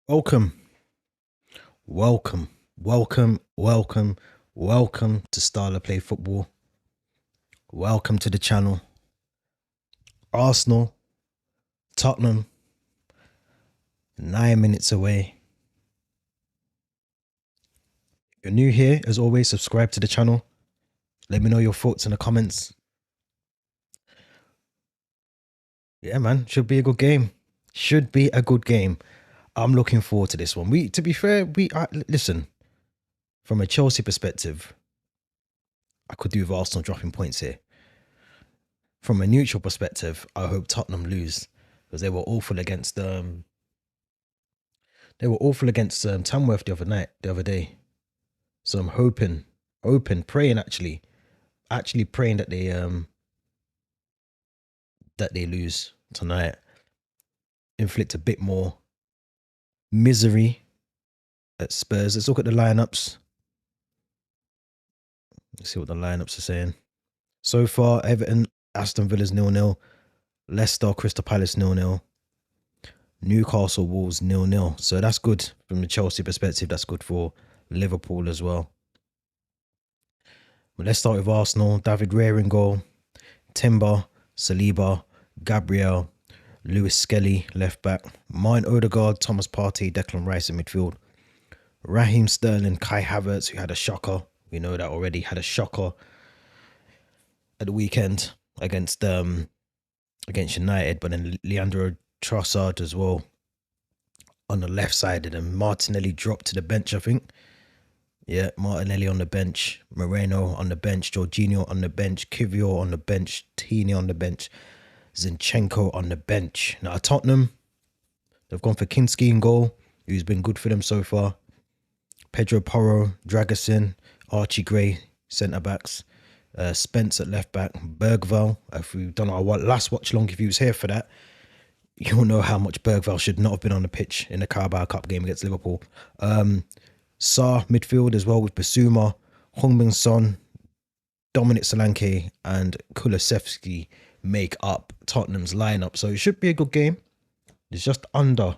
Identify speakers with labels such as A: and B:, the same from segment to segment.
A: Welcome, welcome, welcome, welcome, welcome to Starla Play Football. Welcome to the channel. Arsenal, Tottenham, 9 minutes away. If you're new here, as always, subscribe to the channel. Let me know your thoughts in the comments. Yeah, man, should be a good game. Should be a good game. I'm looking forward to this one. To be fair, listen, from a Chelsea perspective, I could do with Arsenal dropping points here. From a neutral perspective, I hope Tottenham lose because they were awful against Tamworth the other day. So I'm praying actually praying that they lose tonight, inflict a bit more misery at Spurs. Let's look at the lineups. Let's see what the lineups are saying. So far, Everton, Aston Villa's 0-0, Leicester, Crystal Palace 0-0, Newcastle, Wolves 0-0. So that's good from the Chelsea perspective. That's good for Liverpool as well. But let's start with Arsenal. David Raya in goal, Timber, Saliba, Gabriel, Lewis Skelly left back, Martin Odegaard, Thomas Partey, Declan Rice in midfield, Raheem Sterling, Kai Havertz, who had a shocker. We know that already. Had a shocker at the weekend against United, but then Leandro Trossard as well on the left side, and then Martinelli dropped to the bench, I think. Yeah, Martinelli on the bench, Moreno on the bench, Jorginho on the bench, Kivior on the bench, Tini on the bench, Zinchenko on the bench. Now, Tottenham, they've gone for Kinski in goal, who's been good for them so far. Pedro Porro, Dragusin, Archie Gray, centre-backs. Spence at left-back, Bergvall. If we've done our last watch-along, if you was here for that, you'll know how much Bergvall should not have been on the pitch in the Carabao Cup game against Liverpool. Sarr midfield as well with Basuma, Heung-min Son, Dominic Solanke and Kulusevski make up Tottenham's lineup. So it should be a good game. It's just under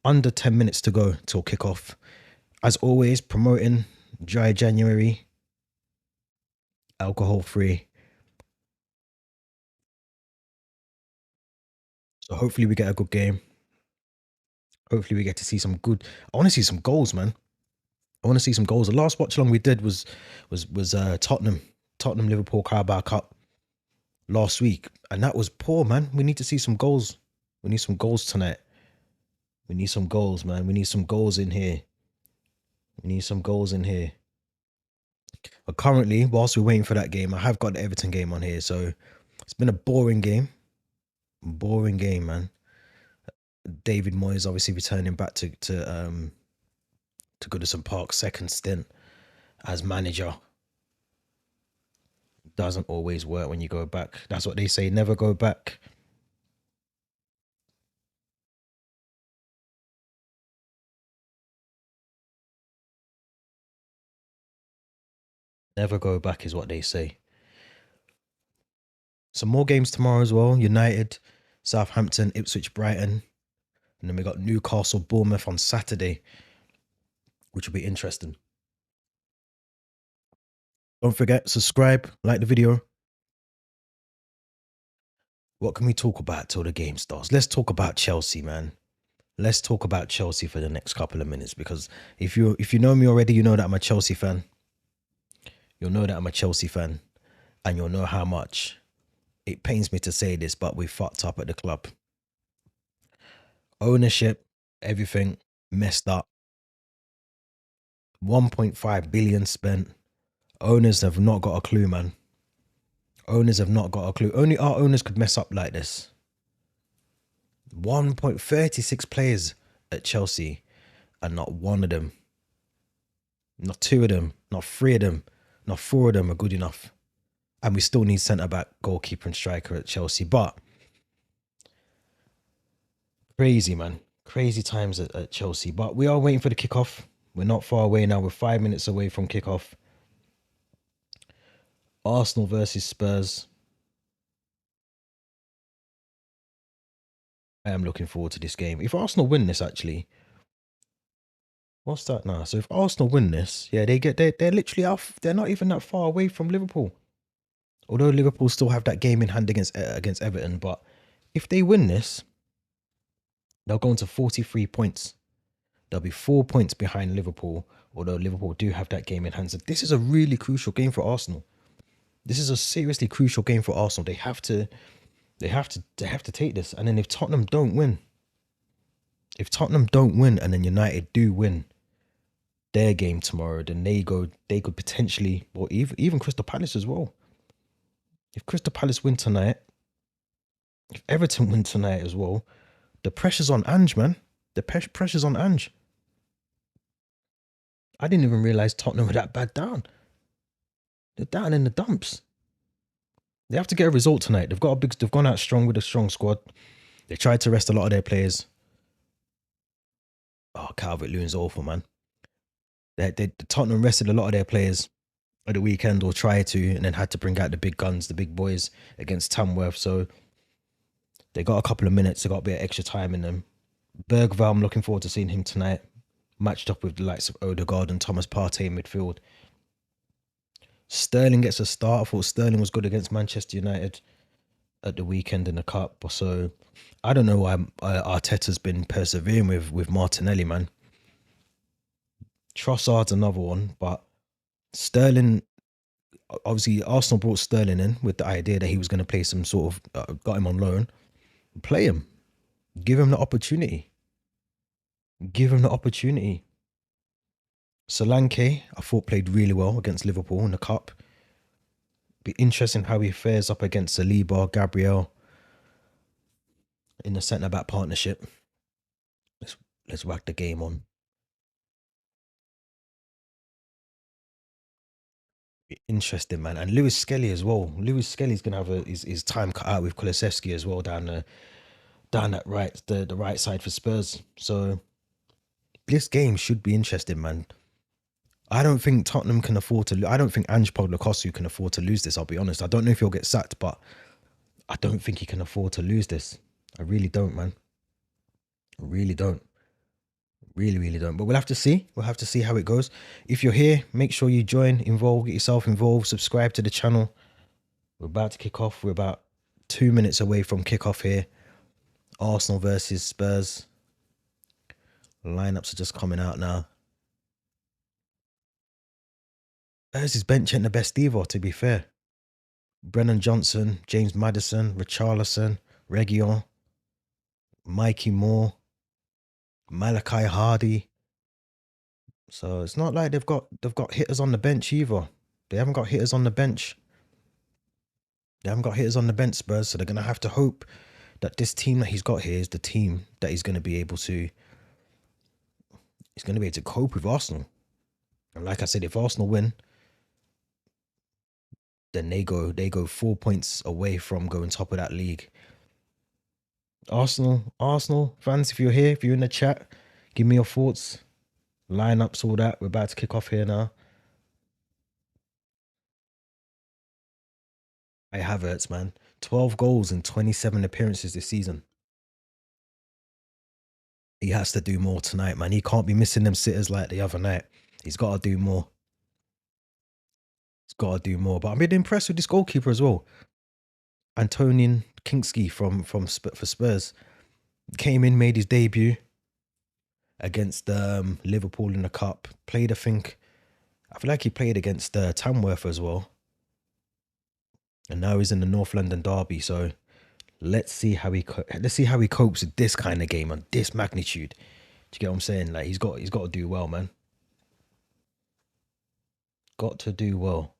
A: 10 minutes to go till kickoff. As always, promoting Dry January, alcohol free. So hopefully we get a good game. Hopefully we get to see some good. I want to see some goals, man. I want to see some goals. The last watch along we did was Tottenham Liverpool Carabao Cup last week, and that was poor, man. We need to see some goals. We need some goals tonight. We need some goals, man. We need some goals in here. We need some goals in here. But currently, whilst we're waiting for that game, I have got the Everton game on here. So it's been a boring game. Boring game, man. David Moyes obviously returning back to Goodison Park, second stint as manager. Doesn't always work when you go back. That's what they say, never go back. Never go back is what they say. Some more games tomorrow as well. United, Southampton, Ipswich, Brighton. And then we got Newcastle, Bournemouth on Saturday, which will be interesting. Don't forget, subscribe, like the video. What can we talk about till the game starts? Let's talk about Chelsea, man. Let's talk about Chelsea for the next couple of minutes, because if you know me already, you know that I'm a Chelsea fan. You'll know that I'm a Chelsea fan, and you'll know how much it pains me to say this, but we fucked up at the club. Ownership, everything messed up. 1.5 billion spent. Owners have not got a clue, man. Owners have not got a clue. Only our owners could mess up like this. 1.36 players at Chelsea, and not one of them, not two of them, not three of them, not four of them are good enough. And we still need centre-back, goalkeeper and striker at Chelsea. But crazy, man. Crazy times at Chelsea. But we are waiting for the kickoff. We're not far away now. We're 5 minutes away from kickoff. Arsenal versus Spurs. I am looking forward to this game. If Arsenal win this, actually, What's that now? So if Arsenal win this, yeah, they're literally out. They're not even that far away from Liverpool. Although Liverpool still have that game in hand against Everton, but if they win this, they'll go into 43 points. They'll be 4 points behind Liverpool, although Liverpool do have that game in hand. So this is a really crucial game for Arsenal. This is a seriously crucial game for Arsenal. They have to take this. And then if Tottenham don't win, and then United do win their game tomorrow, then they could potentially, or even Crystal Palace as well. If Crystal Palace win tonight, if Everton win tonight as well, the pressure's on Ange, man. The pressure's on Ange. I didn't even realize Tottenham were that bad down. They're down in the dumps. They have to get a result tonight. They've gone out strong with a strong squad. They tried to rest a lot of their players. Oh, Calvert-Lewin's awful, man. Tottenham rested a lot of their players at the weekend, or tried to, and then had to bring out the big guns, the big boys against Tamworth. So they got a couple of minutes. They got a bit of extra time in them. Bergvall, I'm looking forward to seeing him tonight, matched up with the likes of Odegaard and Thomas Partey in midfield. Sterling gets a start. I thought Sterling was good against Manchester United at the weekend in the cup. So I don't know why Arteta's been persevering with Martinelli, man. Trossard's another one, but Sterling, obviously Arsenal brought Sterling in with the idea that he was going to play some sort of, got him on loan. Play him. Give him the opportunity. Give him the opportunity. Solanke, I thought, played really well against Liverpool in the cup. Be interesting how he fares up against Saliba, Gabriel in the centre-back partnership. Let's whack the game on. Be interesting, man. And Lewis Skelly as well. Lewis Skelly's gonna have his time cut out with Kulusevski as well down that right, the right side for Spurs. So this game should be interesting, man. I don't think Tottenham can afford to. I don't think Ange Postecoglou can afford to lose this. I'll be honest. I don't know if he'll get sacked, but I don't think he can afford to lose this. I really don't, man. I really don't. Really, really don't. But we'll have to see. We'll have to see how it goes. If you're here, make sure you join, involve, get yourself involved, subscribe to the channel. We're about to kick off. We're about 2 minutes away from kickoff here. Arsenal versus Spurs. Lineups are just coming out now. Spurs' bench ain't the best either, to be fair. Brennan Johnson, James Maddison, Richarlison, Reguilon, Mikey Moore, Malachi Hardy. So it's not like they've got hitters on the bench either. They haven't got hitters on the bench. They haven't got hitters on the bench, Spurs. So they're gonna have to hope that this team that he's got here is the team that he's gonna be able to. He's gonna be able to cope with Arsenal. And like I said, if Arsenal win, then they go 4 points away from going top of that league. Arsenal fans, if you're here, if you're in the chat, give me your thoughts, lineups, all that. We're about to kick off here now. I Havertz, man, 12 goals and 27 appearances this season. He has to do more tonight, man. He can't be missing them sitters like the other night. He's got to do more. He's got to do more. But I'm really impressed with this goalkeeper as well. Antonian Kingsky for Spurs came in, made his debut against Liverpool in the cup. Played, I feel like he played against Tamworth as well. And now he's in the North London derby. So let's see how he copes with this kind of game on this magnitude. Do you get what I'm saying? Like he's got to do well, man. Got to do well.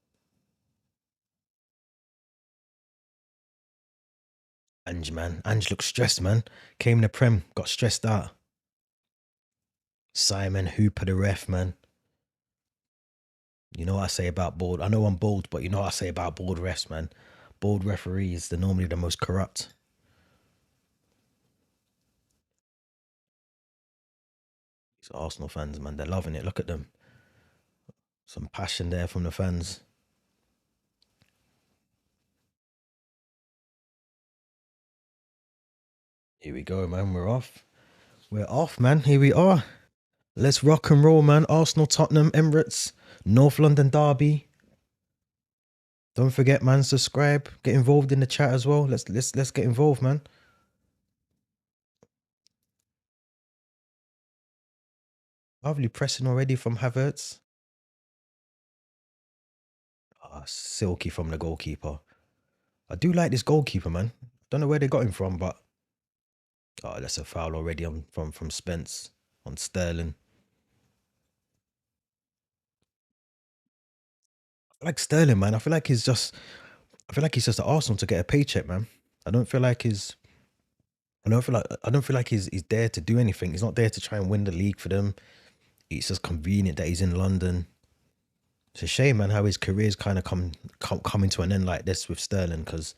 A: Ange, man. Ange looks stressed, man. Came in the Prem, got stressed out. Simon Hooper, the ref, man. You know what I say about bold. I know I'm bold, but you know what I say about bold refs, man. Bold referees, they're normally the most corrupt. These Arsenal fans, man, they're loving it. Look at them. Some passion there from the fans. Here we go, man. We're off. We're off, man. Here we are. Let's rock and roll, man. Arsenal, Tottenham, Emirates, North London derby. Don't forget, man. Subscribe. Get involved in the chat as well. Let's get involved, man. Lovely pressing already from Havertz. Silky from the goalkeeper. I do like this goalkeeper, man. Don't know where they got him from, but that's a foul already on from Spence on Sterling. I like Sterling, man. I feel like he's just at Arsenal to get a paycheck, man. I don't feel like he's he's there to do anything. He's not there to try and win the league for them. It's just convenient that he's in London. It's a shame, man, how his career's kind of coming to an end like this with Sterling, because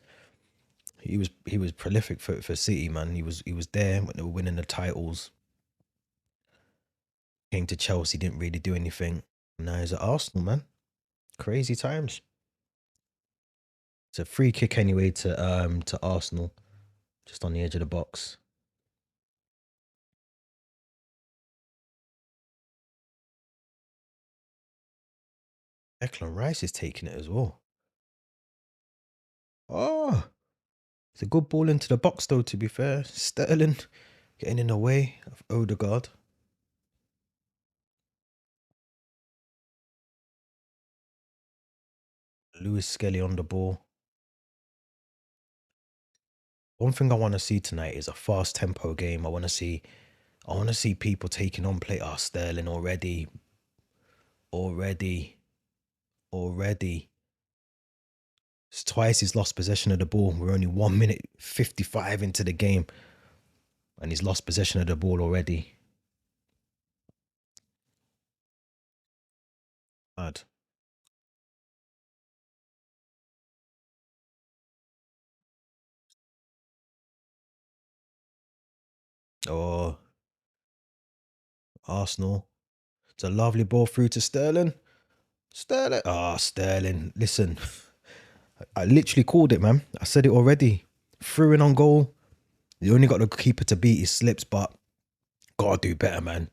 A: he was prolific for City, man. He was there when they were winning the titles. Came to Chelsea, didn't really do anything. Now he's at Arsenal, man. Crazy times. It's a free kick anyway to Arsenal, just on the edge of the box. Declan Rice is taking it as well. Oh, it's a good ball into the box though, to be fair. Sterling getting in the way of Odegaard. Lewis Skelly on the ball. One thing I want to see tonight is a fast tempo game. I want to see people taking on play. Sterling already. It's twice he's lost possession of the ball. We're only 1 minute 55 into the game, and he's lost possession of the ball already. Bad. Oh, Arsenal. It's a lovely ball through to Sterling. Sterling. Sterling. Listen, I literally called it, man. I said it already. Threw in on goal. You only got the keeper to beat his slips, but gotta do better, man.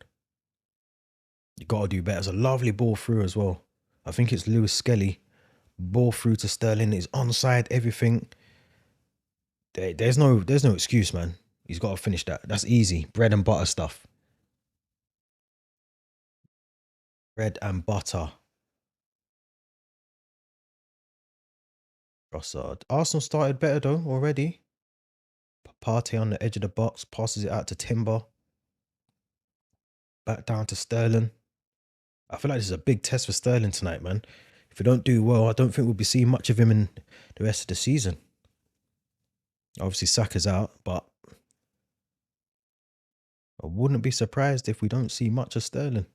A: You gotta do better. It's a lovely ball through as well. I think it's Lewis Skelly. Ball through to Sterling. Is onside. Everything. There's no excuse, man. He's got to finish that. That's easy. Bread and butter stuff. Bread and butter. Trossard. Arsenal started better though already. Partey on the edge of the box. Passes it out to Timber. Back down to Sterling. I feel like this is a big test for Sterling tonight, man. If we don't do well, I don't think we'll be seeing much of him in the rest of the season. Obviously, Saka's out, but I wouldn't be surprised if we don't see much of Sterling.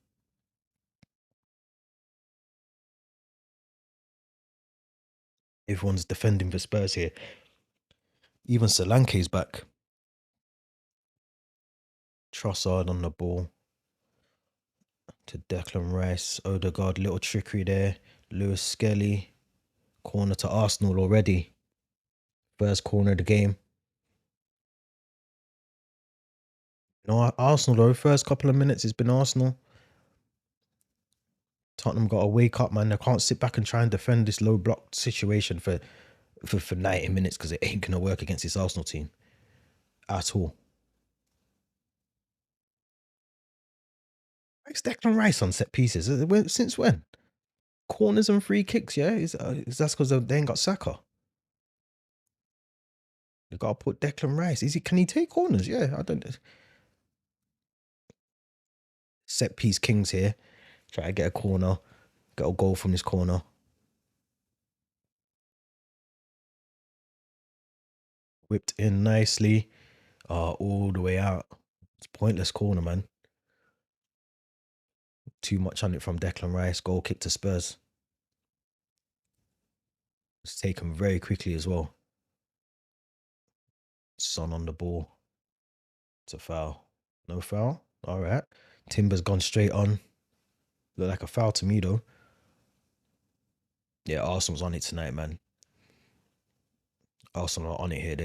A: Everyone's defending for Spurs here. Even Solanke's back. Trossard on the ball. To Declan Rice. Odegaard, little trickery there. Lewis Skelly. Corner to Arsenal already. First corner of the game. No, Arsenal though. First couple of minutes, it's been Arsenal. Tottenham got to wake up, man. They can't sit back and try and defend this low block situation for 90 minutes, because it ain't going to work against this Arsenal team at all. It's Declan Rice on set pieces. Since when? Corners and free kicks, yeah? Is that's because they ain't got Saka? They got to put Declan Rice. Can he take corners? Yeah, I don't. Set piece kings here. Try to get a corner. Get a goal from this corner. Whipped in nicely. All the way out. It's pointless corner, man. Too much on it from Declan Rice. Goal kick to Spurs. It's taken very quickly as well. Son on the ball. It's a foul. No foul? All right. Timber's gone straight on. Look like a foul to me, though. Yeah, Arsenal's on it tonight, man. Arsenal are on it here.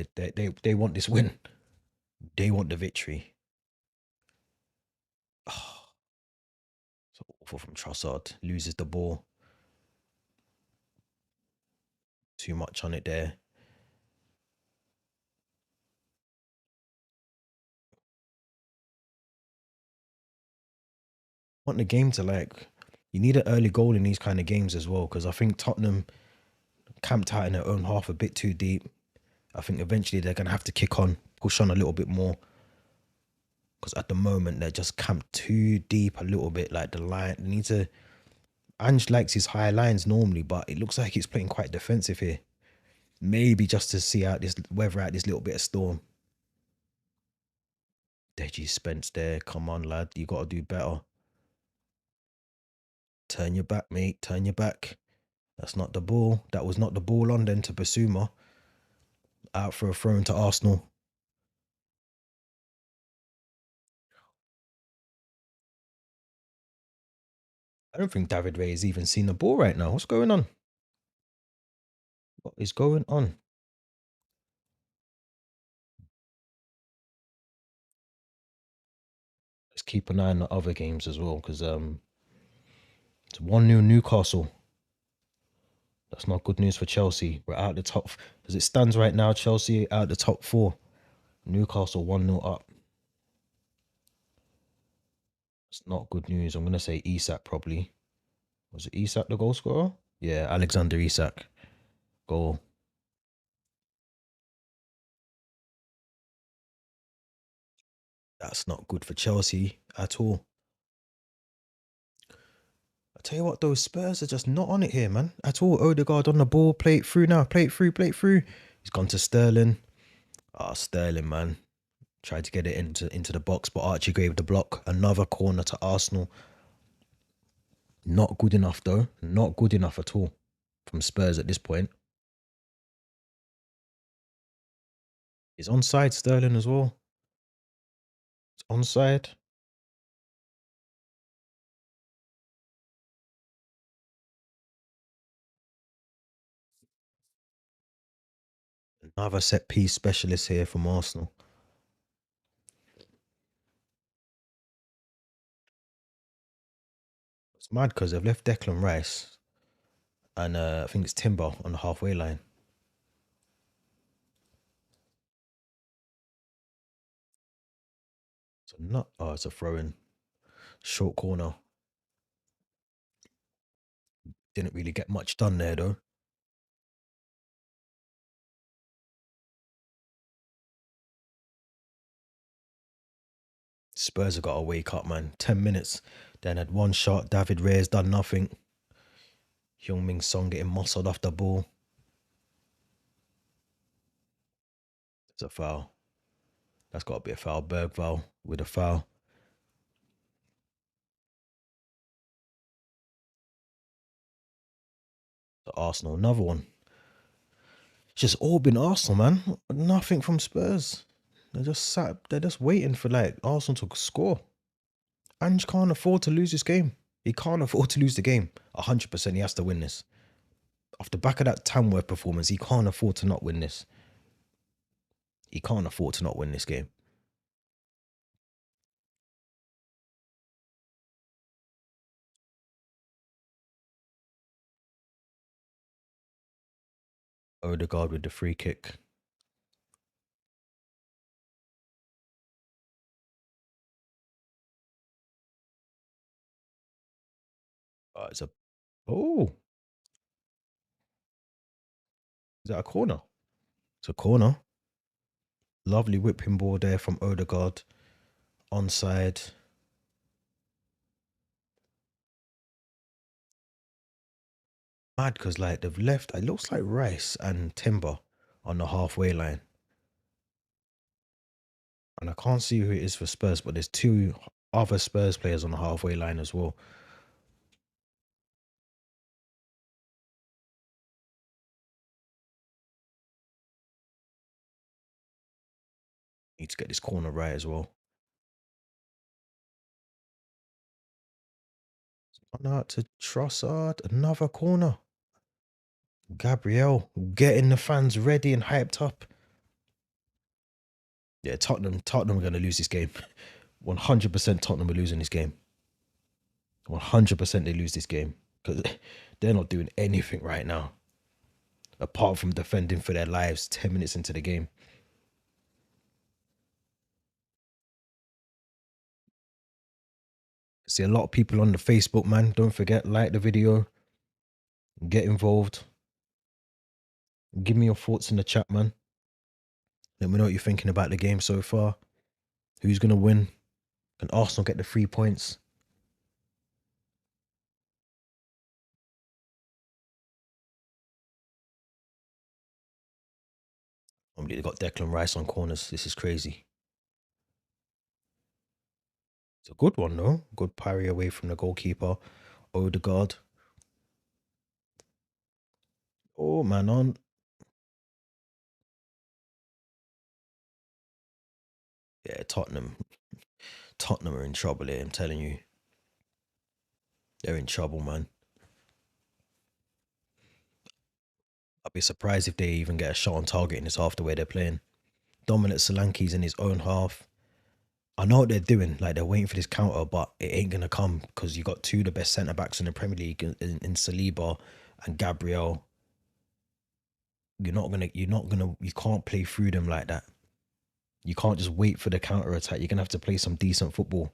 A: They want this win. They want the victory. Awful from Trossard. Loses the ball. Too much on it there. Want the game to like, you need an early goal in these kind of games as well, because I think Tottenham camped out in their own half a bit too deep. I think eventually they're going to have to kick on, push on a little bit more, because at the moment they're just camped too deep a little bit. Like the line, they need to. Ange likes his high lines normally, but it looks like he's playing quite defensive here. Maybe just to see out this, weather out this little bit of storm. Deji Spence there. Come on, lad. You got to do better. Turn your back, mate. Turn your back. That's not the ball. That was not the ball on then to Basuma. Out for a throw into Arsenal. I don't think David Ray has even seen the ball right now. What's going on? What is going on? Let's keep an eye on the other games as well, because it's 1-0 Newcastle. That's not good news for Chelsea. We're out the top. As it stands right now, Chelsea out the top 4. Newcastle 1-0 up. It's not good news. I'm going to say Isak probably. Was it Isak the goal scorer? Yeah, Alexander Isak. Goal. That's not good for Chelsea at all. I tell you what, those Spurs are just not on it here, man. At all. Odegaard on the ball. Play it through now. Play it through. Play it through. He's gone to Sterling. Ah, Sterling, man. Tried to get it into the box, but Archie gave the block. Another corner to Arsenal. Not good enough, though. Not good enough at all from Spurs at this point. He's onside, Sterling, as well. It's onside. Another set piece specialist here from Arsenal. It's mad because they've left Declan Rice and I think it's Timber on the halfway line. So not, oh, it's a throw in. Short corner. Didn't really get much done there though. Spurs have got to wake up, man. 10 minutes. Then had one shot. David Ray's done nothing. Heung-min Son getting muscled off the ball. It's a foul. That's got to be a foul. Bergvall with a foul. To Arsenal, another one. It's just all been Arsenal, man. Nothing from Spurs. They're just waiting for like Arsenal to score. Ange can't afford to lose this game. He can't afford to lose the game. 100% he has to win this. Off the back of that Tamworth performance, he can't afford to not win this. He can't afford to not win this game. Odegaard with the free kick. It's a... Oh! Is that a corner? It's a corner. Lovely whipping ball there from Odegaard. Onside. Mad because like they've left, it looks like Rice and Timber on the halfway line. And I can't see who it is for Spurs, but there's 2 other Spurs players on the halfway line as well. Need to get this corner right as well. Gone out to Trossard. Another corner. Gabriel getting the fans ready and hyped up. Yeah, Tottenham are going to lose this game. 100% Tottenham are losing this game. 100% they lose this game because they're not doing anything right now apart from defending for their lives 10 minutes into the game. See a lot of people on the Facebook, man. Don't forget, like the video, get involved. Give me your thoughts in the chat, man. Let me know what you're thinking about the game so far. Who's going to win? Can Arsenal get the 3 points? They got Declan Rice on corners. This is crazy. It's a good one, though. Good parry away from the goalkeeper. Odegaard. Oh, man, on. Yeah, Tottenham. Tottenham are in trouble here, I'm telling you. They're in trouble, man. I'd be surprised if they even get a shot on target in this half the way they're playing. Dominic Solanke's in his own half. I know what they're doing. Like, they're waiting for this counter, but it ain't going to come because you got two of the best centre-backs in the Premier League in Saliba and Gabriel. You can't play through them like that. You can't just wait for the counter attack. You're going to have to play some decent football.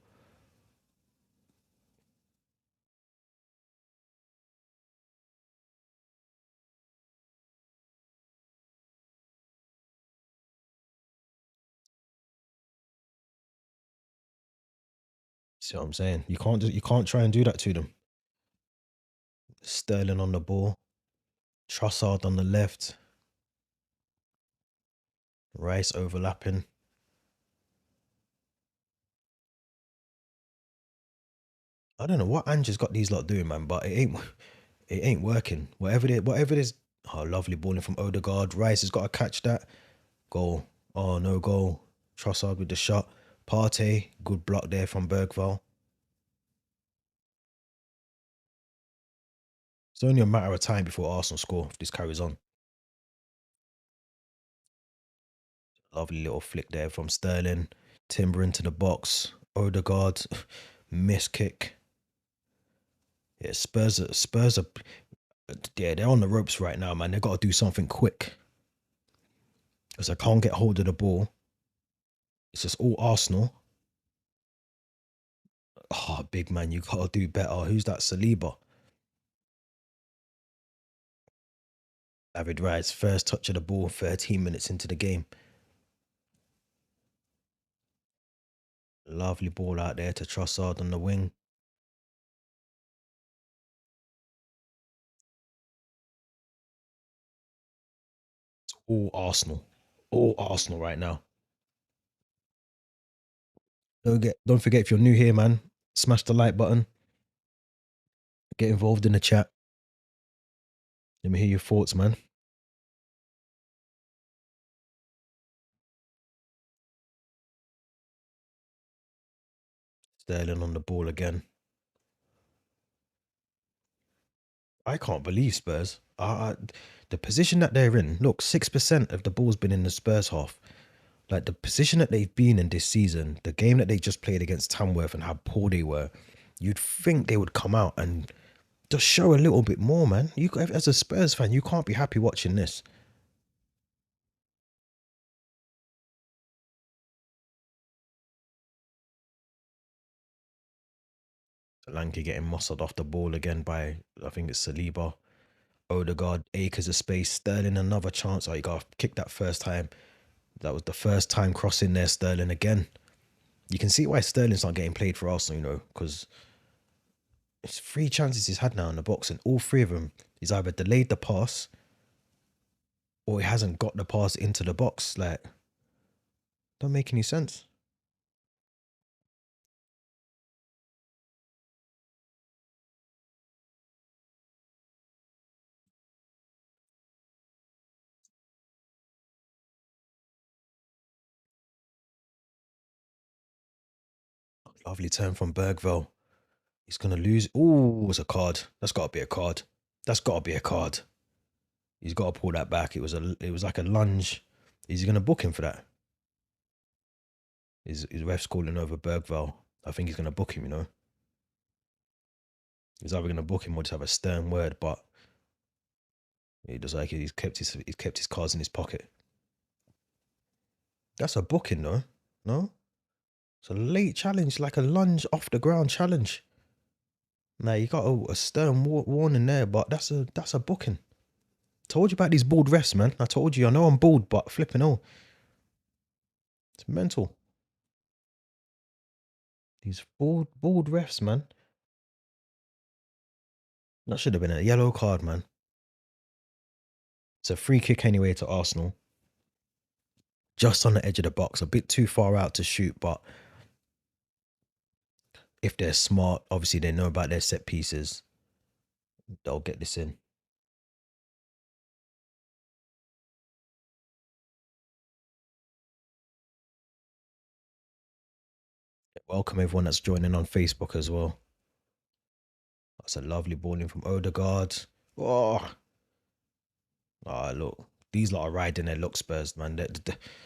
A: See what I'm saying? You can't try and do that to them. Sterling on the ball. Trossard on the left. Rice overlapping. I don't know what Ange has got these lot doing, man, but it ain't working. Whatever it is. Oh, lovely balling from Odegaard. Rice has got to catch that. Goal. Oh, no goal. Trossard with the shot. Partey, good block there from Bergvall. It's only a matter of time before Arsenal score if this carries on. Lovely little flick there from Sterling. Timber into the box. Odegaard, miss kick. Yeah, Spurs are, yeah, they're on the ropes right now, man. They've got to do something quick. Because I can't get hold of the ball. It's just all Arsenal. Oh, big man, you got to do better. Who's that? Saliba. David Rice, first touch of the ball, 13 minutes into the game. Lovely ball out there to Trossard on the wing. It's all Arsenal. All Arsenal right now. Don't forget, if you're new here, man, smash the like button. Get involved in the chat. Let me hear your thoughts, man. Sterling on the ball again. I can't believe Spurs. The position that they're in, look, 6% of the ball's been in the Spurs half. Like, the position that they've been in this season, the game that they just played against Tamworth and how poor they were, you'd think they would come out and just show a little bit more, man. You, as a Spurs fan, you can't be happy watching this. Solanke getting muscled off the ball again by, I think it's Saliba. Odegaard, acres of space. Sterling, another chance. Oh, you got to kick that first time. That was the first time crossing there, Sterling again. You can see why Sterling's not getting played for Arsenal, you know, because it's 3 chances he's had now in the box, and all 3 of them, he's either delayed the pass or he hasn't got the pass into the box. Like, don't make any sense. Lovely turn from Bergvall. He's going to lose. Ooh, it's a card. That's got to be a card. That's got to be a card. He's got to pull that back. It was like a lunge. Is he going to book him for that? His ref's calling over Bergvall. I think he's going to book him, you know. He's either gonna book him or just have a stern word, but he does like he's kept his cards in his pocket. That's a booking, though. No, it's a late challenge, like a lunge off the ground challenge. Now you got a stern warning there, but that's a booking. Told you about these bald refs, man. I told you. I know I'm bald, but flipping all. It's mental. These bald refs, man. That should have been a yellow card, man. It's a free kick anyway to Arsenal. Just on the edge of the box, a bit too far out to shoot, but if they're smart, obviously they know about their set pieces, they'll get this in. Welcome everyone that's joining on Facebook as well. That's a lovely ball in from Odegaard. Oh, look. These lot are riding their luck, Spurs, man.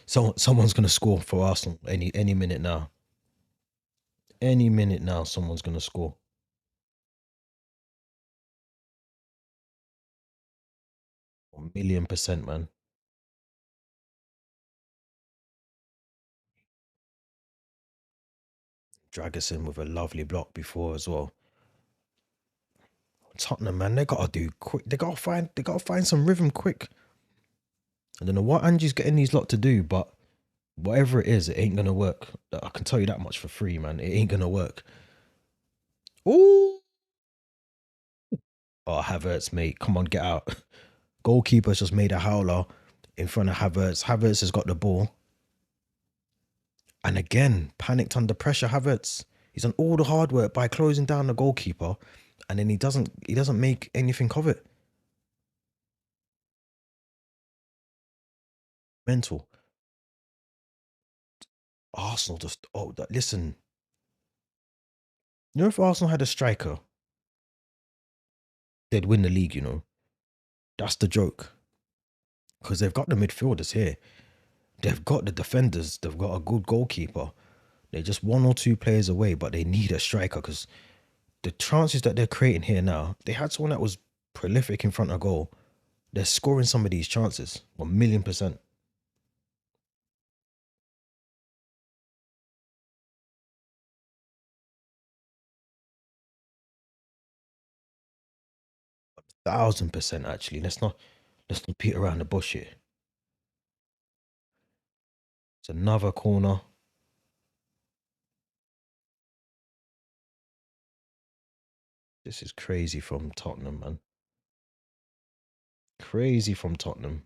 A: Someone's going to score for Arsenal any minute now. Any minute now, someone's going to score. 1,000,000%, man. Dragerson with a lovely block before as well. Tottenham, man, they gotta do quick. They gotta find some rhythm quick. I don't know what Ange's getting these lot to do, but whatever it is, it ain't gonna work. I can tell you that much for free, man. It ain't gonna work. Ooh. Oh, Havertz, mate. Come on, get out. Goalkeeper's just made a howler in front of Havertz. Havertz has got the ball. And again, panicked under pressure, Havertz. He's done all the hard work by closing down the goalkeeper, and then he doesn't make anything of it. Mental. Arsenal just listen. You know, if Arsenal had a striker, they'd win the league, you know. That's the joke. Because they've got the midfielders here. They've got the defenders. They've got a good goalkeeper. They're just one or two players away, but they need a striker because the chances that they're creating here now, they had someone that was prolific in front of goal. They're scoring some of these chances. 1,000,000%. ,1000% actually. Let's not beat around the bush here. It's another corner. This is crazy from Tottenham, man. Crazy from Tottenham.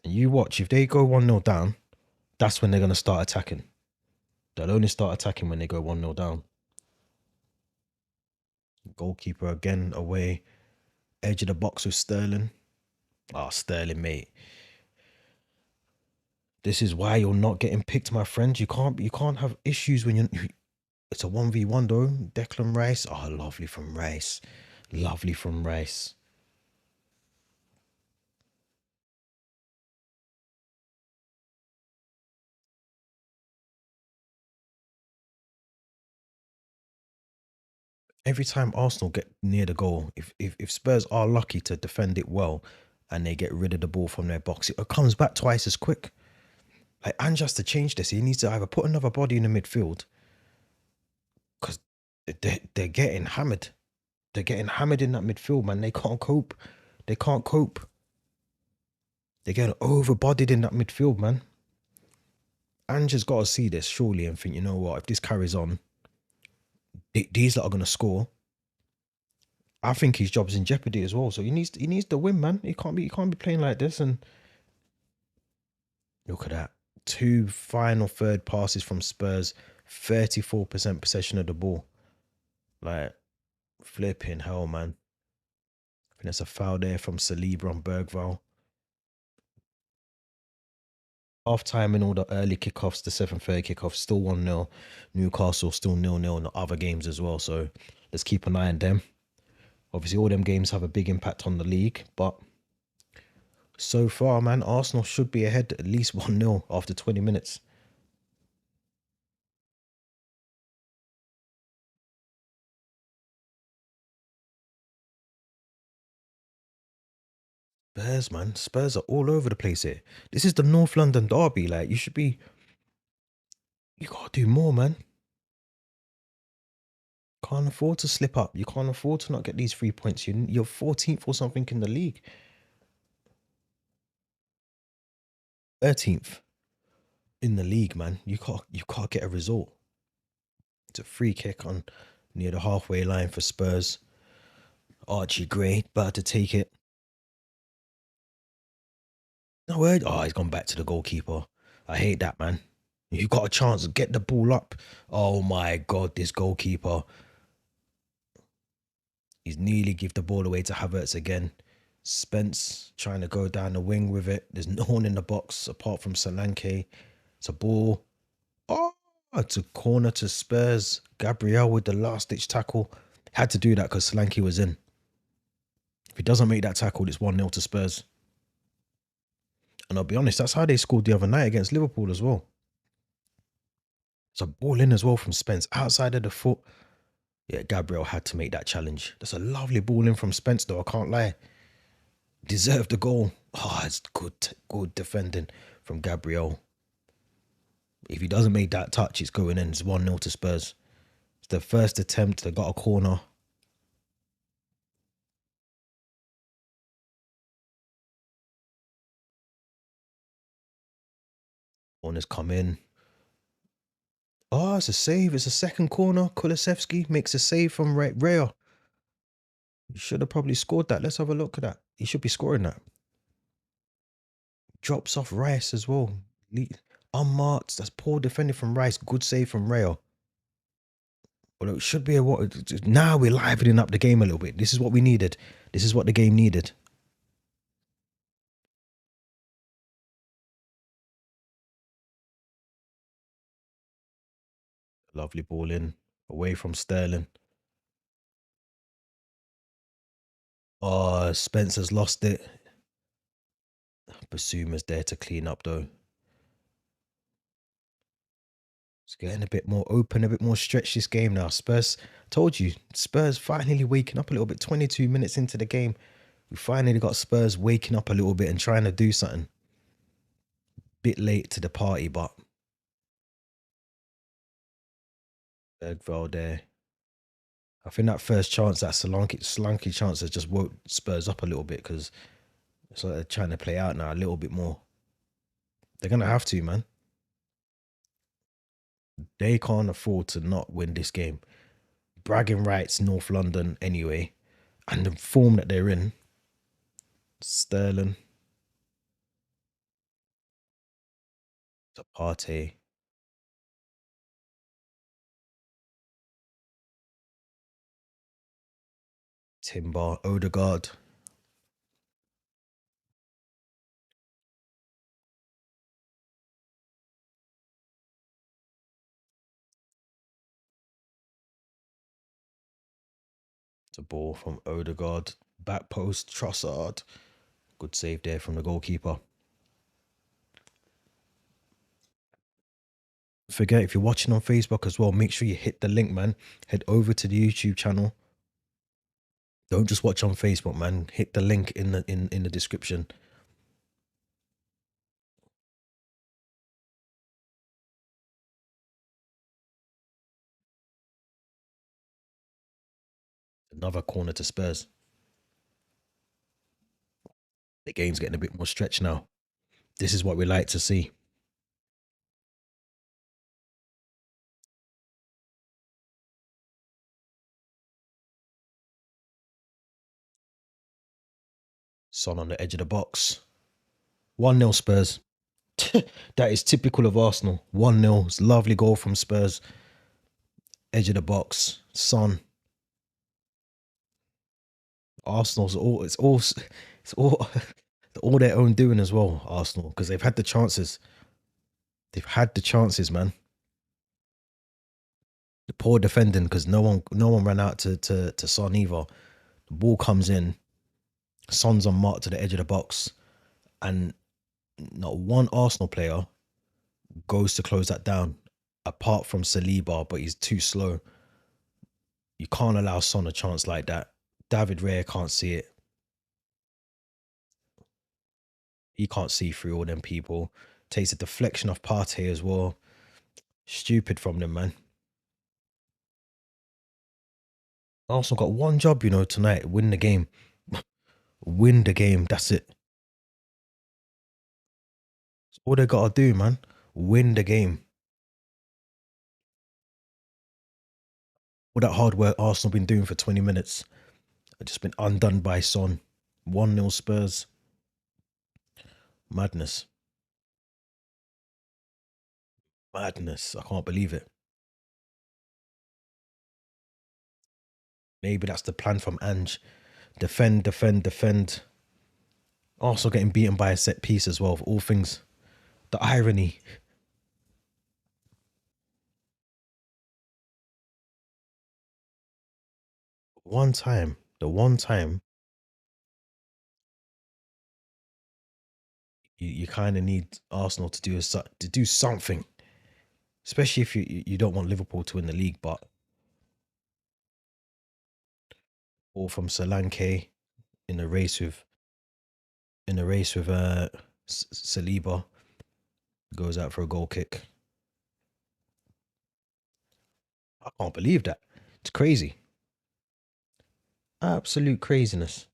A: And you watch, if they go 1-0 down, that's when they're going to start attacking. They'll only start attacking when they go 1-0 down. Goalkeeper again away. Edge of the box with Sterling. Ah, Sterling, mate. This is why you're not getting picked, my friend. You can't have issues when you're... It's a 1v1 though. Declan Rice. Oh, lovely from Rice. Lovely from Rice. Every time Arsenal get near the goal, if Spurs are lucky to defend it well and they get rid of the ball from their box, it comes back twice as quick. Like, Ange has to change this. He needs to either put another body in the midfield because they're getting hammered. They're getting hammered in that midfield, man. They can't cope. They can't cope. They're getting overbodied in that midfield, man. Ange has got to see this, surely, and think, you know what? If this carries on, these that are going to score, I think his job's in jeopardy as well. So he needs to win, man. He can't be playing like this. And look at that. 2 final third passes from Spurs, 34% possession of the ball. Like, flipping hell, man. I think that's a foul there from Saliba on Bergvall. Half time in all the early kickoffs, the 7:30 kickoffs, still 1-0. Newcastle still 0-0 in the other games as well. So let's keep an eye on them. Obviously, all them games have a big impact on the league, but so far, man, Arsenal should be ahead at least 1-0 after 20 minutes. Spurs, man. Spurs are all over the place here. This is the North London derby. Like, you gotta do more, man. Can't afford to slip up. You can't afford to not get these 3 points. You're 14th or something in the league. 13th in the league, man. You can't get a result. It's a free kick on near the halfway line for Spurs. Archie Gray about to take it. No word. Oh, he's gone back to the goalkeeper. I hate that, man. You got a chance to get the ball up. Oh my god, this goalkeeper. He's nearly give the ball away to Havertz again. Spence trying to go down the wing with it. There's no one in the box apart from Solanke. It's a ball. Oh, it's a corner to Spurs. Gabriel with the last ditch tackle. Had to do that because Solanke was in. If he doesn't make that tackle, it's 1-0 to Spurs. And I'll be honest, that's how they scored the other night against Liverpool as well. It's a ball in as well from Spence. Outside of the foot. Yeah, Gabriel had to make that challenge. That's a lovely ball in from Spence though, I can't lie. Deserved the goal. Oh, it's good defending from Gabriel. If he doesn't make that touch, it's going in. It's 1-0 to Spurs. It's the first attempt. They got a corner. Corner's come in. Oh, it's a save. It's a second corner. Kulusevski makes a save from Raya. He should have probably scored that. Let's have a look at that. He should be scoring that. Drops off Rice as well. Unmarked. That's poor defending from Rice. Good save from Raya. Well, it should be a what? Now we're livening up the game a little bit. This is what we needed. This is what the game needed. Lovely ball in. Away from Sterling. Oh, Spencer's lost it. Basuma's there to clean up though. It's getting a bit more open, a bit more stretched this game now. Spurs, told you, Spurs finally waking up a little bit. 22 minutes into the game, we finally got Spurs waking up a little bit and trying to do something. Bit late to the party, but Bergvall there. I think that first chance, that Solanke chance has just woke Spurs up a little bit because it's like they're trying to play out now a little bit more. They're going to have to, man. They can't afford to not win this game. Bragging rights, North London anyway. And the form that they're in. Sterling. The Partey. Timber. Odegaard. It's a ball from Odegaard. Back post. Trossard. Good save there from the goalkeeper. Forget, if you're watching on Facebook as well, make sure you hit the link, man. Head over to the YouTube channel. Don't just watch on Facebook, man. Hit the link in the description. Another corner to Spurs. The game's getting a bit more stretched now. This is what we like to see. Son on the edge of the box. 1-0 Spurs. That is typical of Arsenal. 1-0. It's a lovely goal from Spurs. Edge of the box. Son. Arsenal's all their own doing as well, Arsenal, because they've had the chances. They've had the chances, man. The poor defending because no one ran out to Son either. The ball comes in. Son's on mark to the edge of the box. And not one Arsenal player goes to close that down, apart from Saliba, but he's too slow. You can't allow Son a chance like that. David Raya can't see it. He can't see through all them people. Takes a deflection off Partey as well. Stupid from them, man. Arsenal got one job, tonight. Win the game. Win the game. That's it. That's all they gotta do, man. Win the game. All that hard work Arsenal been doing for 20 minutes. Just been undone by Son. 1-0 Spurs. Madness. Madness. I can't believe it. Maybe that's the plan from Ange. Defend, defend, defend. Also getting beaten by a set piece as well, of all things. The irony. The one time you kind of need Arsenal to do something, especially if you don't want Liverpool to win the league. But all from Solanke in a race with Saliba goes out for a goal kick. I can't believe that. It's crazy. Absolute craziness.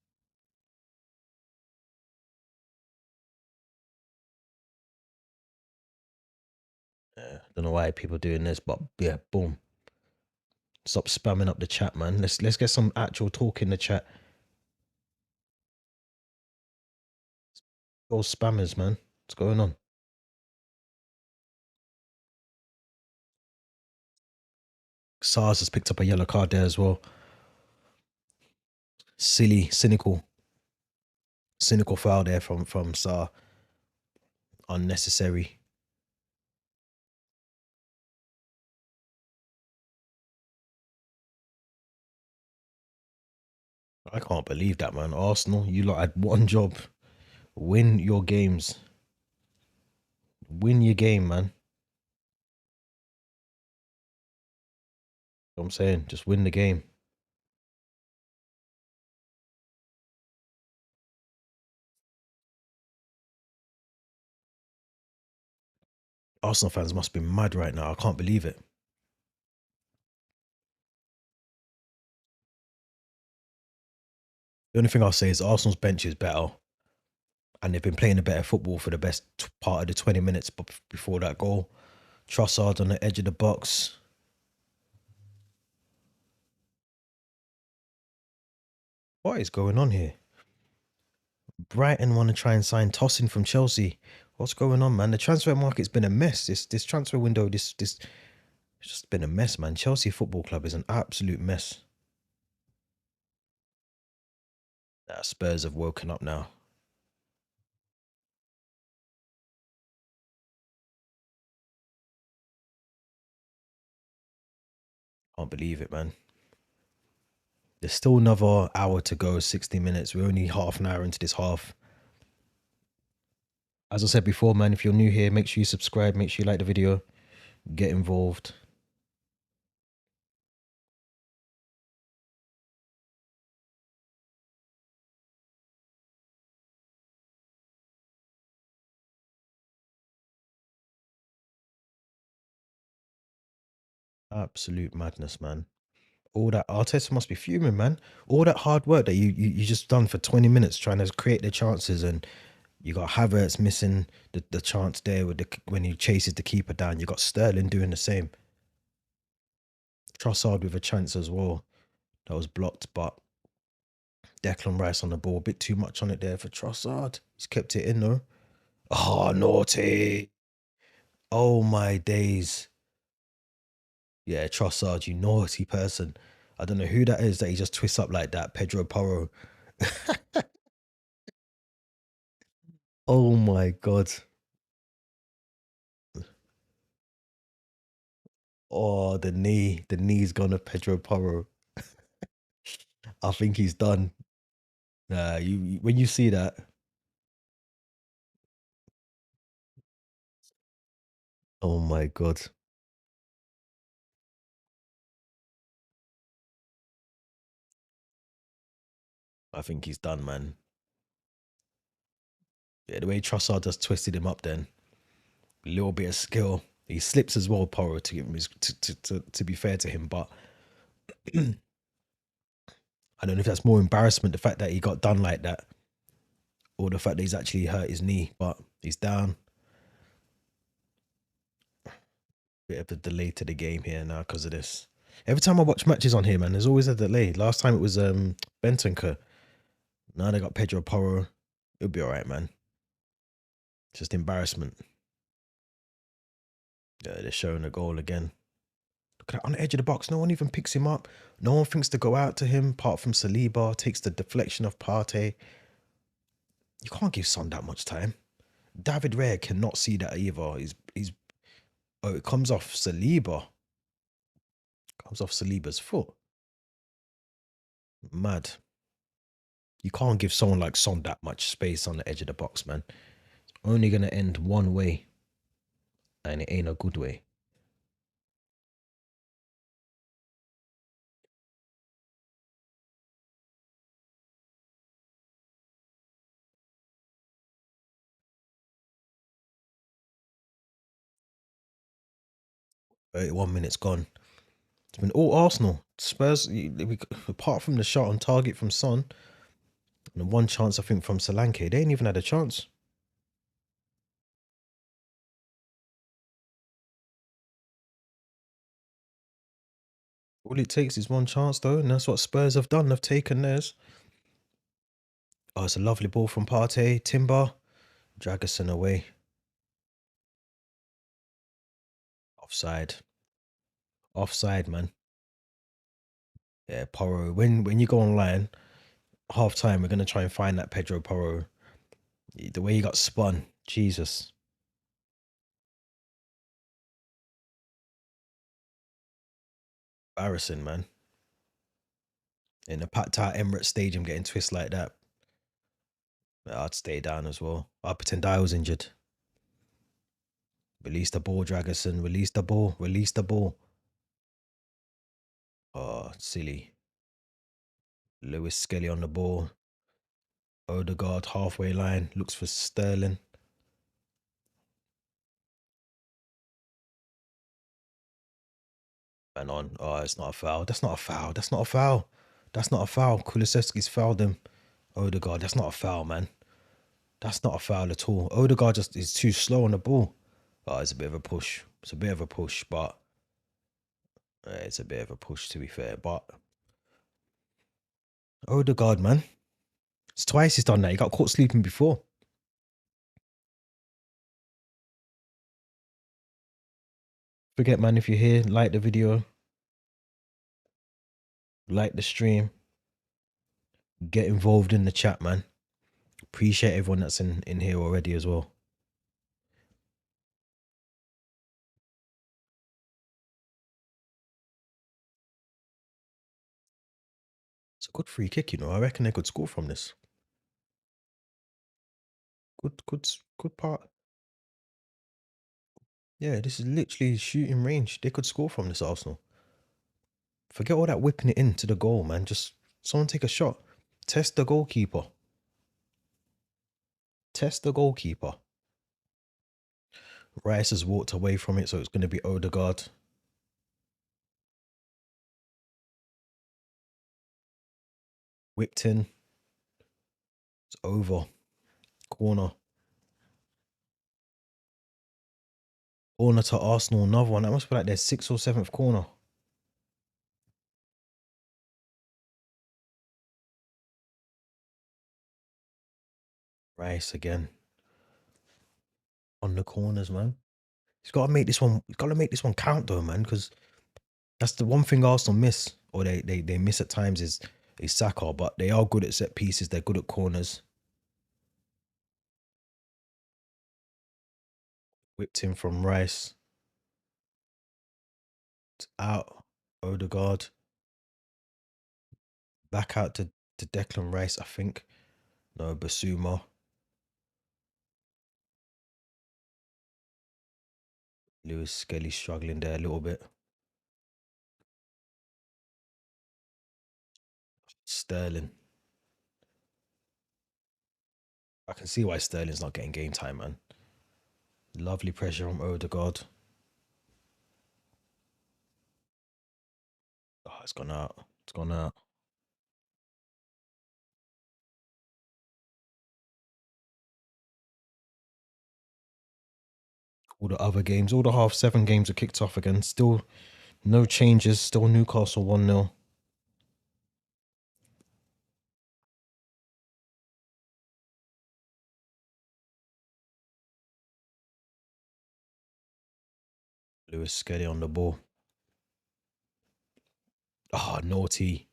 A: Don't know why people doing this, but yeah, boom. Stop spamming up the chat, man. Let's get some actual talk in the chat. Those spammers, man. What's going on? SARS has picked up a yellow card there as well. Silly, cynical foul there from Sar. Unnecessary. I can't believe that, man. Arsenal, you lot had one job. Win your games. Win your game, man. You know what I'm saying? Just win the game. Arsenal fans must be mad right now. I can't believe it. The only thing I'll say is Arsenal's bench is better. And they've been playing a better football for the best part of the 20 minutes before that goal. Trossard on the edge of the box. What is going on here? Brighton want to try and sign Tosin from Chelsea. What's going on, man? The transfer market's been a mess. This transfer window, this it's just been a mess, man. Chelsea Football Club is an absolute mess. Spurs have woken up now. Can't believe it, man. There's still another hour to go, 60 minutes. We're only half an hour into this half. As I said before, man, if you're new here, make sure you subscribe, make sure you like the video, get involved. Absolute madness, man. All that Arteta must be fuming, man. All that hard work that you just done for 20 minutes trying to create the chances, and you got Havertz missing the chance there with when he chases the keeper down. You got Sterling doing the same. Trossard with a chance as well. That was blocked, but Declan Rice on the ball. A bit too much on it there for Trossard. He's kept it in though. Oh, naughty. Oh my days. Yeah, Trossard, you naughty person. I don't know who that is that he just twists up like that. Pedro Porro. Oh my God. Oh, the knee. The knee's gone of Pedro Porro. I think he's done. Nah, when you see that, oh my God. I think he's done, man. Yeah, the way Trossard just twisted him up then. A little bit of skill. He slips as well, Porro, to give him his, to be fair to him. But I don't know if that's more embarrassment, the fact that he got done like that, or the fact that he's actually hurt his knee, but he's down. Bit of a delay to the game here now because of this. Every time I watch matches on here, man, there's always a delay. Last time it was Bentancur. Now they got Pedro Porro. It'll be alright, man. Just embarrassment. Yeah, they're showing a goal again. Look at that, on the edge of the box. No one even picks him up. No one thinks to go out to him apart from Saliba. Takes the deflection of Partey. You can't give Son that much time. David Raya cannot see that either. He's oh, it comes off Saliba. Comes off Saliba's foot. Mad. You can't give someone like Son that much space on the edge of the box, man. It's only gonna end one way. And it ain't a good way. One minute's gone. It's been all Arsenal. Spurs, apart from the shot on target from Son, and one chance I think from Solanke, they ain't even had a chance. All it takes is one chance though, and that's what Spurs have done. They've taken theirs. Oh, it's a lovely ball from Partey. Timber. Dragerson away. Offside. Offside, man. Yeah, Porro. When you go online, half time, we're gonna try and find that Pedro Porro. The way he got spun. Jesus. Embarrassing, man. In a packed out Emirates Stadium getting twist like that. I'd stay down as well. I'll pretend I was injured. Release the ball, Dragerson. Release the ball. Release the ball. Oh, silly. Lewis Skelly on the ball. Odegaard halfway line. Looks for Sterling. And on. Oh, it's not a foul. That's not a foul. That's not a foul. That's not a foul. Kulusevski's fouled him. Odegaard, that's not a foul, man. That's not a foul at all. Odegaard just is too slow on the ball. Oh, it's a bit of a push. It's a bit of a push, but it's a bit of a push to be fair. But Odegaard, man, it's twice he's done that. He got caught sleeping before. Forget, man, if you're here, like the video, like the stream, get involved in the chat, man. Appreciate everyone that's in here already as well. It's a good free kick, you know. I reckon they could score from this. Good part. Yeah, this is literally shooting range. They could score from this Arsenal. Forget all that whipping it into the goal, man. Just someone take a shot. Test the goalkeeper. Test the goalkeeper. Rice has walked away from it, so it's going to be Odegaard. Whipped in. It's over. Corner. Corner to Arsenal. Another one. That must be like their 6th or 7th corner. Rice again. On the corners, man. He's got to make this one. He's got to make this one count, though, man. Because that's the one thing Arsenal miss, or they miss at times is Saka. But they are good at set pieces. They're good at corners. Whipped in from Rice. It's out. Odegaard. Back out to Declan Rice, I think. No, Basuma. Lewis Skelly struggling there a little bit. Sterling. I can see why Sterling's not getting game time, man. Lovely pressure on Odegaard. Oh, it's gone out. It's gone out. All the other games, all the half 7 games are kicked off again. Still no changes. Still Newcastle 1-0. Lewis Skelly on the ball. Oh, naughty.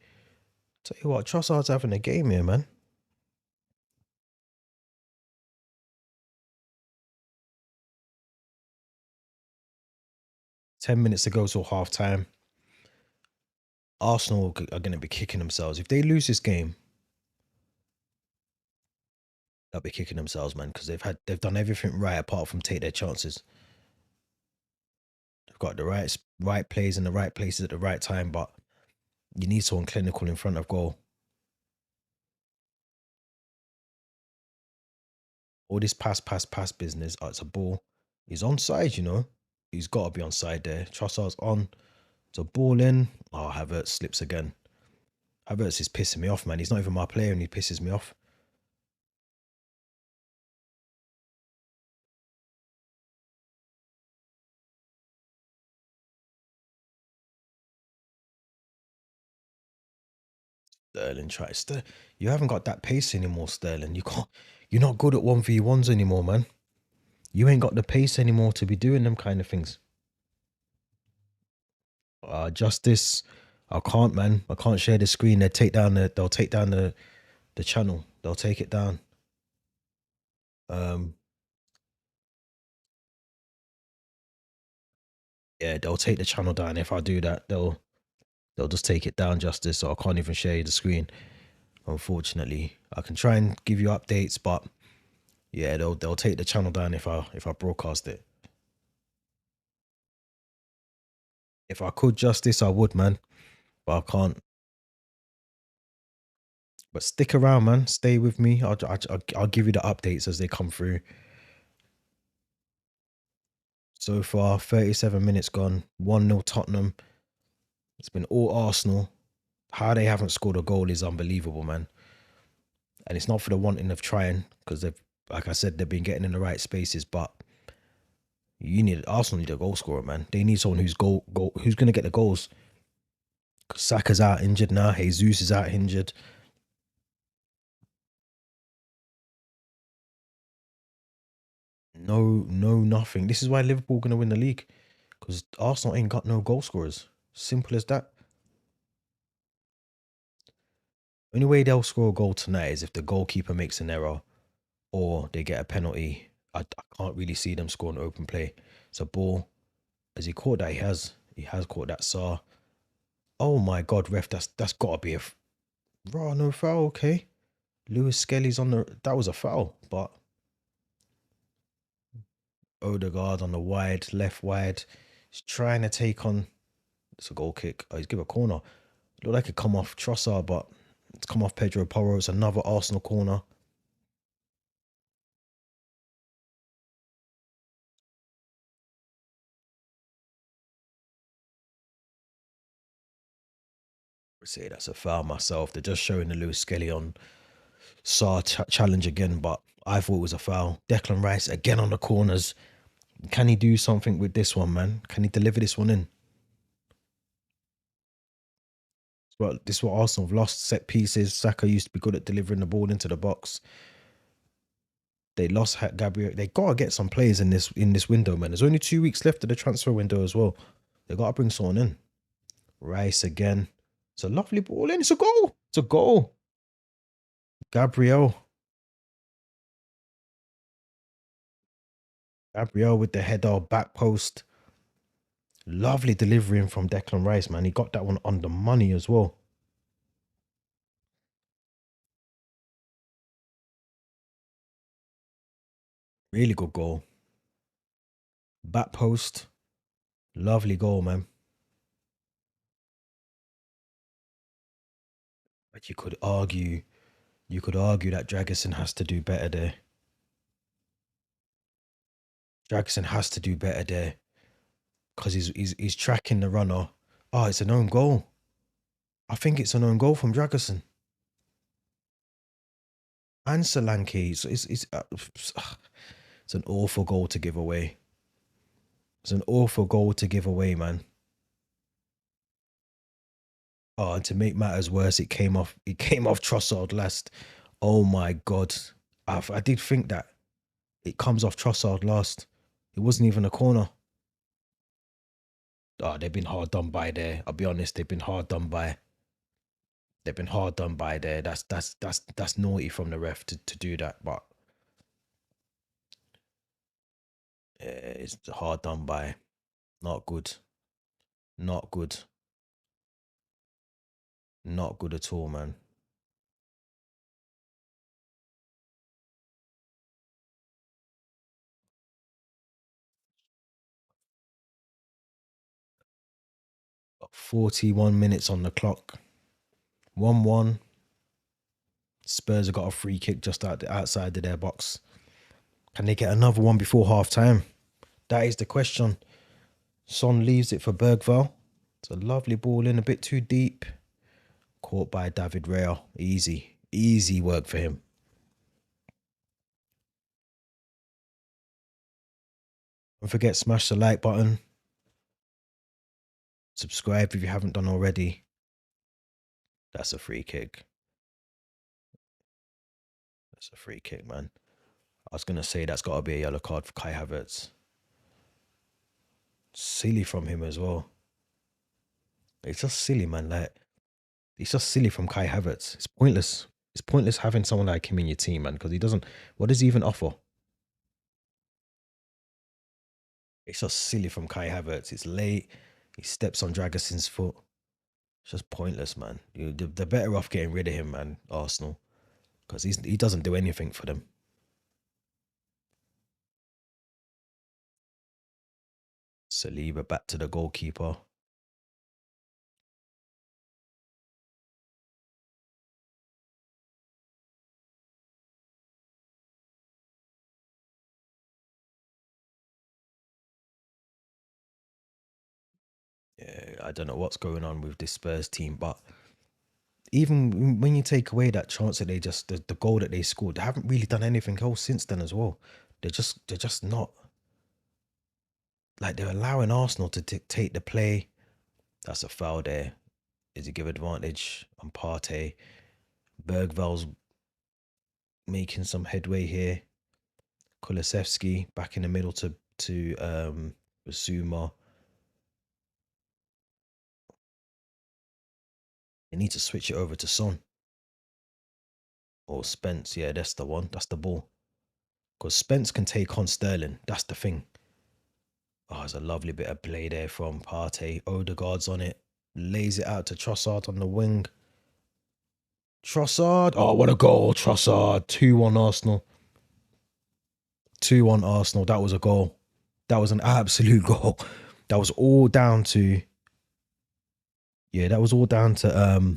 A: Tell you what, Trossard's having a game here, man. 10 minutes to go till half time. Arsenal are going to be kicking themselves. If they lose this game, they'll be kicking themselves, man, because they've done everything right apart from take their chances. They've got the right plays in the right places at the right time, but you need someone clinical in front of goal. All this pass business. Oh, it's a ball. He's onside, you know. He's got to be onside there. Trossard's on. It's a ball in. Oh, Havertz slips again. Havertz is pissing me off, man. He's not even my player and he pisses me off. Sterling tries. You haven't got that pace anymore, Sterling. You can't. You're not good at 1v1s anymore, man. You ain't got the pace anymore to be doing them kind of things. Justice. I can't, man. I can't share the screen. They'll take down the channel. They'll take it down. Yeah, they'll take the channel down. If I do that, they'll just take it down, Justice. So I can't even share the screen. Unfortunately, I can try and give you updates, but yeah, they'll take the channel down if I broadcast it. If I could, Justice, I would, man, but I can't. But stick around, man. Stay with me. I'll give you the updates as they come through. So far, 37 minutes gone. 1-0 Tottenham. It's been all Arsenal. How they haven't scored a goal is unbelievable, man. And it's not for the wanting of trying, because they've, like I said, they've been getting in the right spaces. But Arsenal need a goal scorer, man. They need someone who's who's gonna get the goals. Saka's out injured now. Jesus is out injured. No, nothing. This is why Liverpool gonna win the league, because Arsenal ain't got no goal scorers. Simple as that. Only way they'll score a goal tonight is if the goalkeeper makes an error or they get a penalty. I can't really see them scoring open play. It's a ball. Has he caught that? He has. He has caught that. Saar. Oh my God, ref! That's got to be a raw no foul. Okay, Lewis Skelly's on the. That was a foul, but Odegaard on the left wide. He's trying to take on. It's a goal kick. Oh, he's give a corner. Looked like it come off Trossard, but it's come off Pedro Porro. It's another Arsenal corner. I say that's a foul myself. They're just showing the Lewis Skelly on Saar challenge again, but I thought it was a foul. Declan Rice again on the corners. Can he do something with this one, man? Can he deliver this one in? Well, this is what Arsenal have lost. Set pieces. Saka used to be good at delivering the ball into the box. They lost Gabriel. They gotta get some players in this window, man. There's only 2 weeks left of the transfer window as well. They gotta bring someone in. Rice again. It's a lovely ball in. It's a goal. It's a goal. Gabriel. Gabriel with the header, back post. Lovely delivering from Declan Rice, man. He got that one on the money as well. Really good goal. Back post. Lovely goal, man. But you could argue You could argue that Dragusin has to do better there. Dragusin has to do better there because he's tracking the runner. Oh, it's an own goal. I think it's an own goal from Dragusin and Solanke. It's an awful goal to give away. It's an awful goal to give away, man. Oh, and to make matters worse, it came off Trossard last. Oh my god. I did think that. It comes off Trossard last. It wasn't even a corner. Oh, they've been hard done by there. I'll be honest, they've been hard done by. They've been hard done by there. That's naughty from the ref to do that, but it's hard done by. Not good. Not good. Not good at all, man. Got 41 minutes on the clock. 1-1. Spurs have got a free kick just outside of their box. Can they get another one before half time? That is the question. Son leaves it for Bergvall. It's a lovely ball in, a bit too deep. Caught by David Raya. Easy. Easy work for him. Don't forget, smash the like button. Subscribe if you haven't done already. That's a free kick. That's a free kick, man. I was going to say that's got to be a yellow card for Kai Havertz. Silly from him as well. It's just silly, man. Like, it's just silly from Kai Havertz. It's pointless. It's pointless having someone like him in your team, man, because he doesn't... What does he even offer? It's just silly from Kai Havertz. It's late. He steps on Dragusin's foot. It's just pointless, man. They're better off getting rid of him, man, Arsenal. Because he doesn't do anything for them. Saliba back to the goalkeeper. Yeah, I don't know what's going on with this Spurs team, but even when you take away that chance that the goal that they scored, they haven't really done anything else since then as well. They're just not, like, they're allowing Arsenal to dictate the play. That's a foul there. Is it give advantage on Partey? Bergvall's making some headway here. Kulusevski back in the middle to Basuma. They need to switch it over to Son. Or Spence. Yeah, that's the one. That's the ball. Because Spence can take on Sterling. That's the thing. Oh, there's a lovely bit of play there from Partey. Odegaard's on it. Lays it out to Trossard on the wing. Trossard. Oh, what a goal. Trossard. 2-1 Arsenal. 2-1 Arsenal. That was a goal. That was an absolute goal. That was all down to... Yeah, that was all down to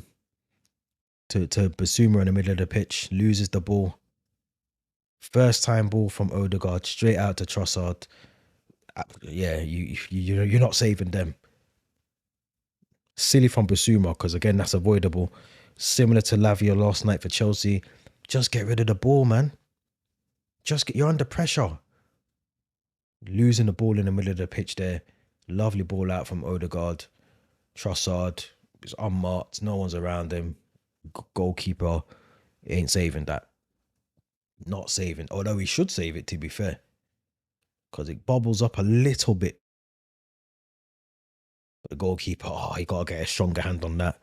A: Basuma in the middle of the pitch. Loses the ball. First time ball from Odegaard. Straight out to Trossard. Yeah, you're not saving them. Silly from Basuma, because again, that's avoidable. Similar to Lavia last night for Chelsea. Just get rid of the ball, man. You're under pressure. Losing the ball in the middle of the pitch there. Lovely ball out from Odegaard. Trossard is unmarked. No one's around him. Goalkeeper ain't saving that. Not saving. Although he should save it, to be fair. Because it bobbles up a little bit. But the goalkeeper, he got to get a stronger hand on that.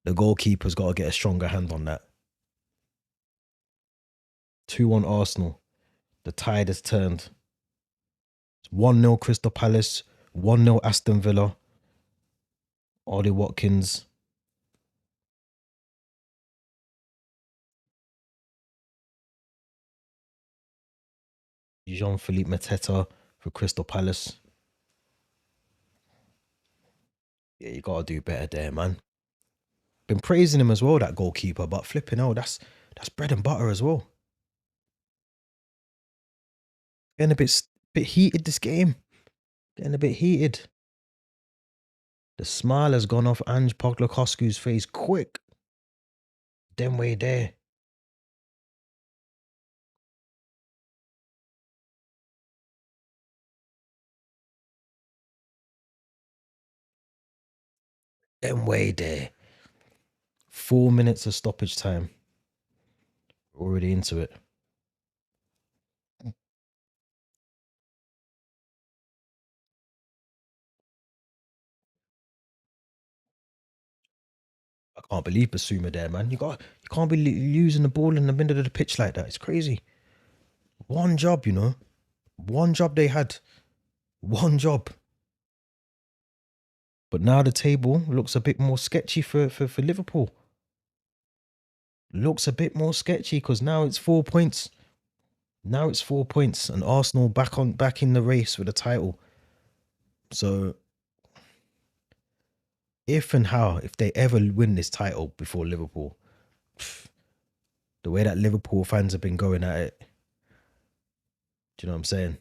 A: The goalkeeper's got to get a stronger hand on that. 2-1 Arsenal. The tide has turned. It's 1-0 Crystal Palace. 1-0 Aston Villa. Ollie Watkins. Jean-Philippe Mateta for Crystal Palace. Yeah, you got to do better there, man. Been praising him as well, that goalkeeper, but flipping out, that's That's bread and butter as well. Getting a bit heated this game. Getting a bit heated. The smile has gone off Ange Postecoglou's face quick. Them way there. Them way there. 4 minutes of stoppage time. Already into it. I can't believe Basuma there, man. You can't be losing the ball in the middle of the pitch like that. It's crazy. One job, you know. One job they had. One job. But now the table looks a bit more sketchy for Liverpool. Looks a bit more sketchy because now it's 4 points. Now it's 4 points and Arsenal back in the race for the title. So if they ever win this title before Liverpool, the way that Liverpool fans have been going at it, do you know what I'm saying?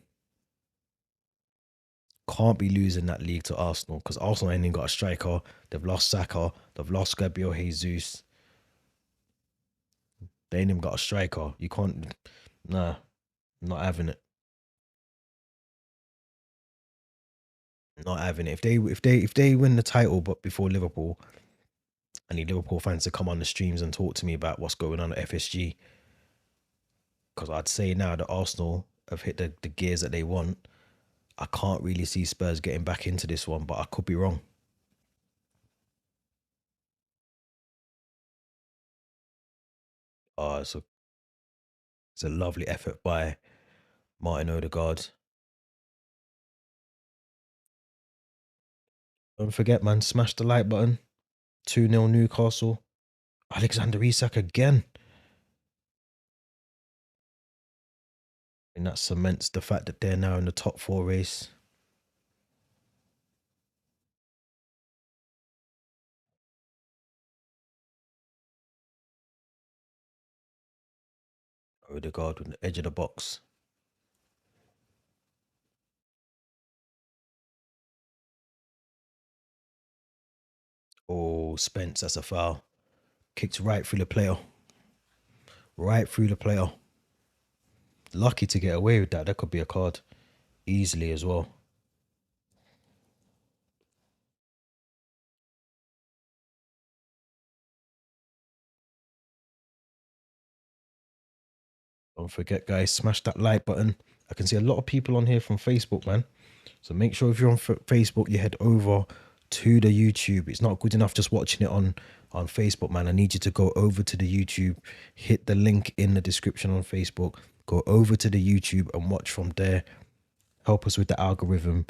A: Can't be losing that league to Arsenal because Arsenal ain't even got a striker. They've lost Saka. They've lost Gabriel Jesus. They ain't even got a striker. You can't. Nah, not having it. Not having it. If they win the title, but before Liverpool, I need Liverpool fans to come on the streams and talk to me about what's going on at FSG. Because I'd say now that Arsenal have hit the gears that they want. I can't really see Spurs getting back into this one, but I could be wrong. It's a lovely effort by Martin Odegaard. Don't forget, man, smash the like button. 2-0 Newcastle. Alexander Isak again. And that cements the fact that they're now in the top 4 race. Odegaard with the edge of the box. Oh, Spence, that's a foul. Kicked right through the player. Right through the player. Lucky to get away with that. That could be a card. Easily as well. Don't forget, guys, smash that like button. I can see a lot of people on here from Facebook, man. So make sure if you're on Facebook, you head over to the YouTube. It's not good enough just watching it on Facebook, man. I need you to go over to the YouTube, hit the link in the description on Facebook, go over to the YouTube and watch from there. Help us with the algorithm,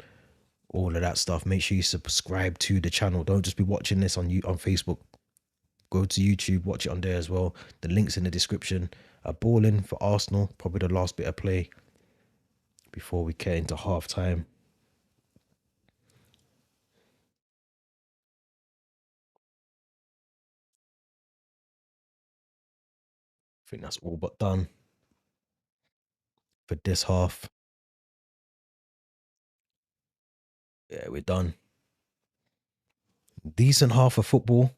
A: all of that stuff. Make sure you subscribe to the channel. Don't just be watching this on Facebook. Go to YouTube, watch it on there as well. The link's in the description. A ball in for Arsenal, probably the last bit of play before we get into half time. I think that's all but done for this half. Yeah, we're done. Decent half of football.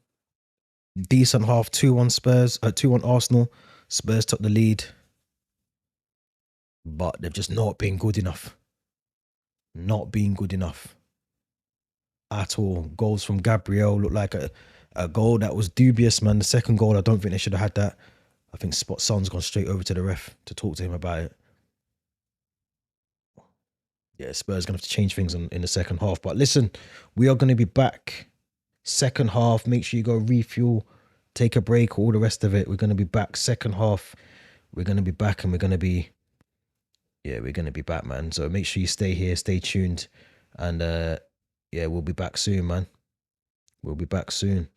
A: Decent half. 2-1 Spurs. 2-1 Arsenal. Spurs took the lead, but they've just not been good enough. Not been good enough at all. Goals from Gabriel looked like a goal that was dubious, man. The second goal, I don't think they should have had that. I think Son's gone straight over to the ref to talk to him about it. Yeah, Spurs going to have to change things in the second half. But listen, we are going to be back second half. Make sure you go refuel, take a break, all the rest of it. We're going to be back second half. We're going to be back and we're going to be, yeah, we're going to be back, man. So make sure you stay here, stay tuned. And yeah, we'll be back soon, man. We'll be back soon.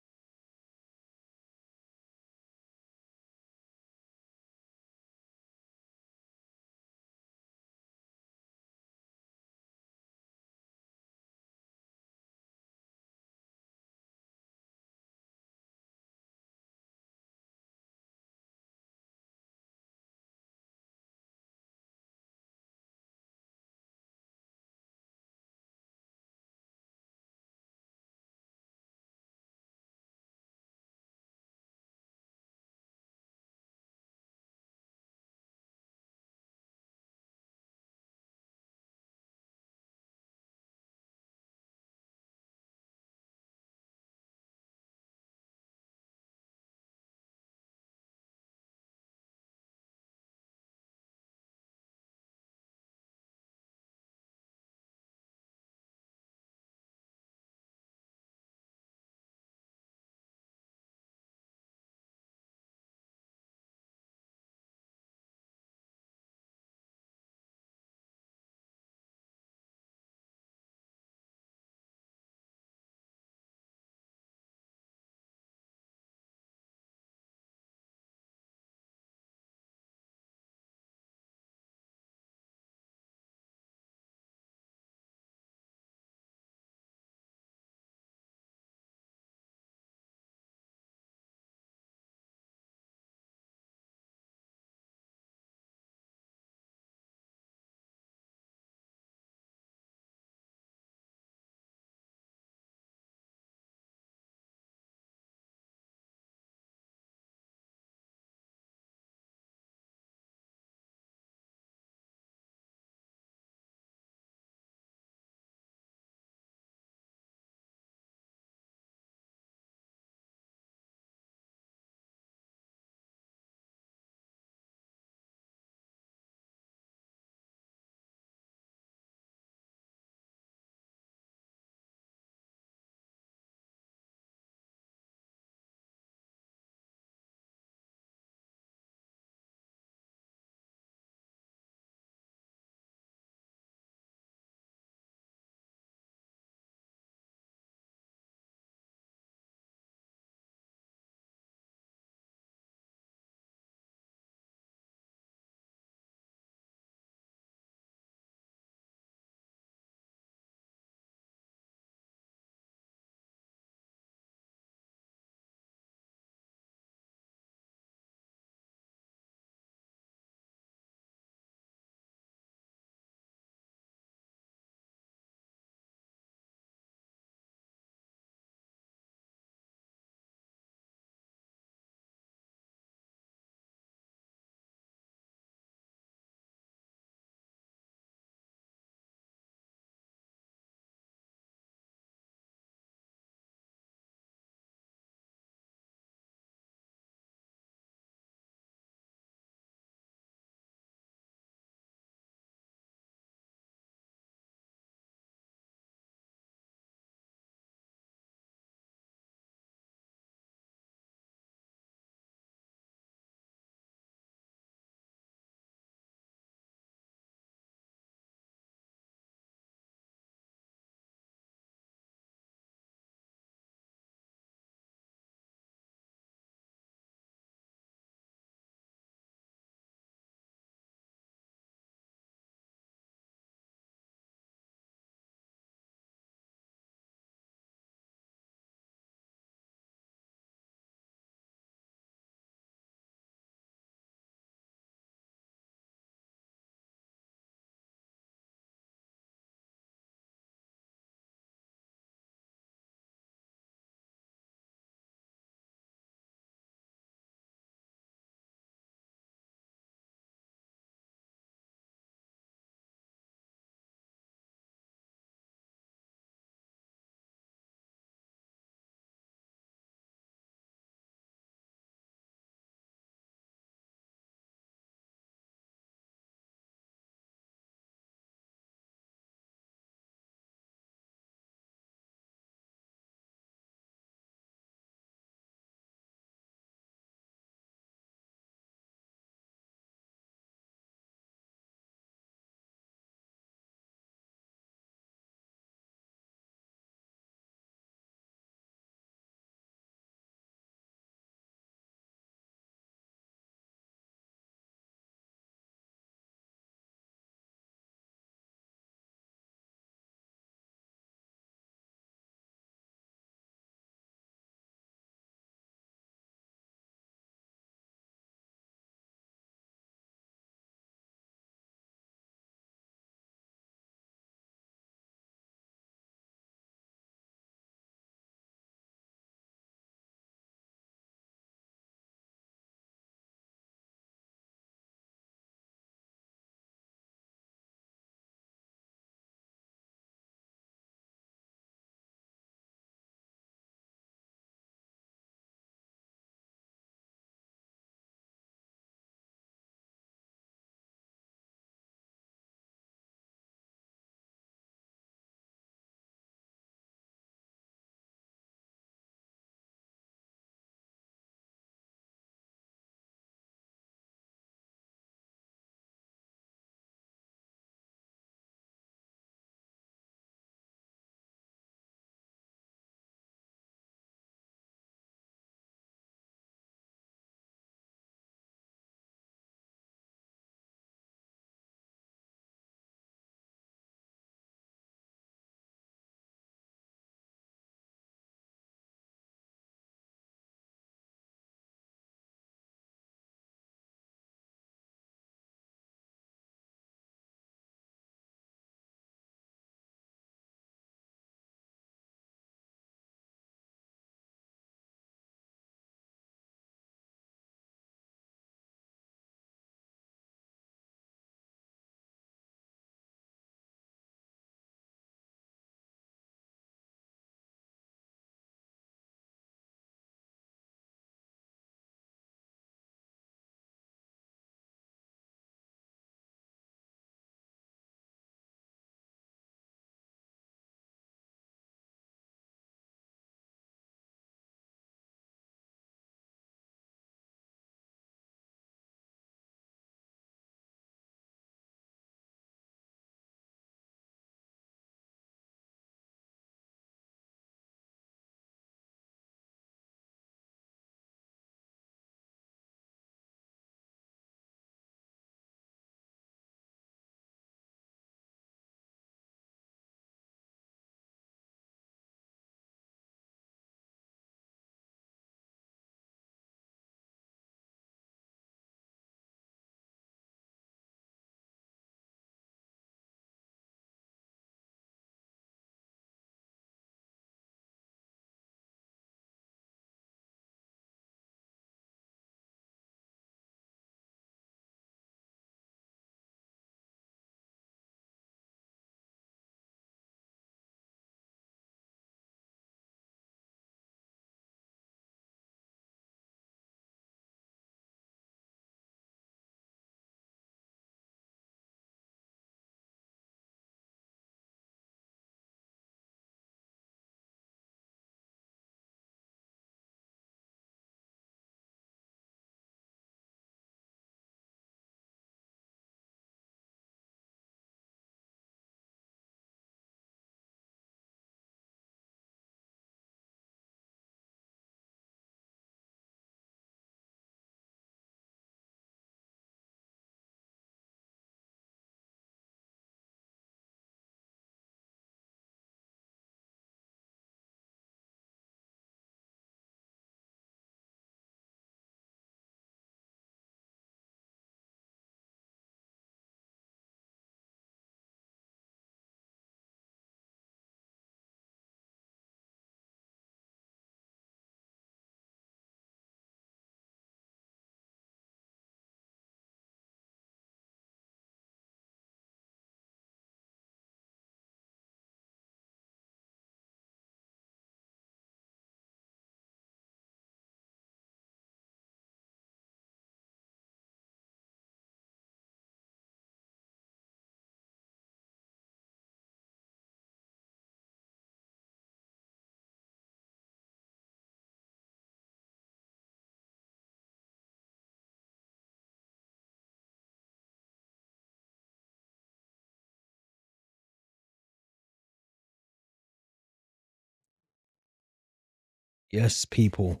A: Yes, people.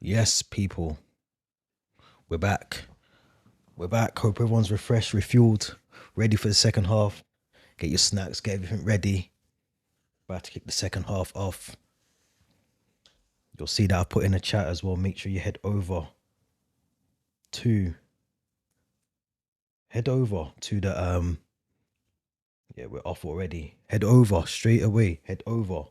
A: Yes, people. We're back. We're back. Hope everyone's refreshed, refueled, ready for the second half. Get your snacks, get everything ready. About to kick the second half off. You'll see that I put in a chat as well. Make sure you to head over to the yeah, we're off already. Head over straight away. Head over.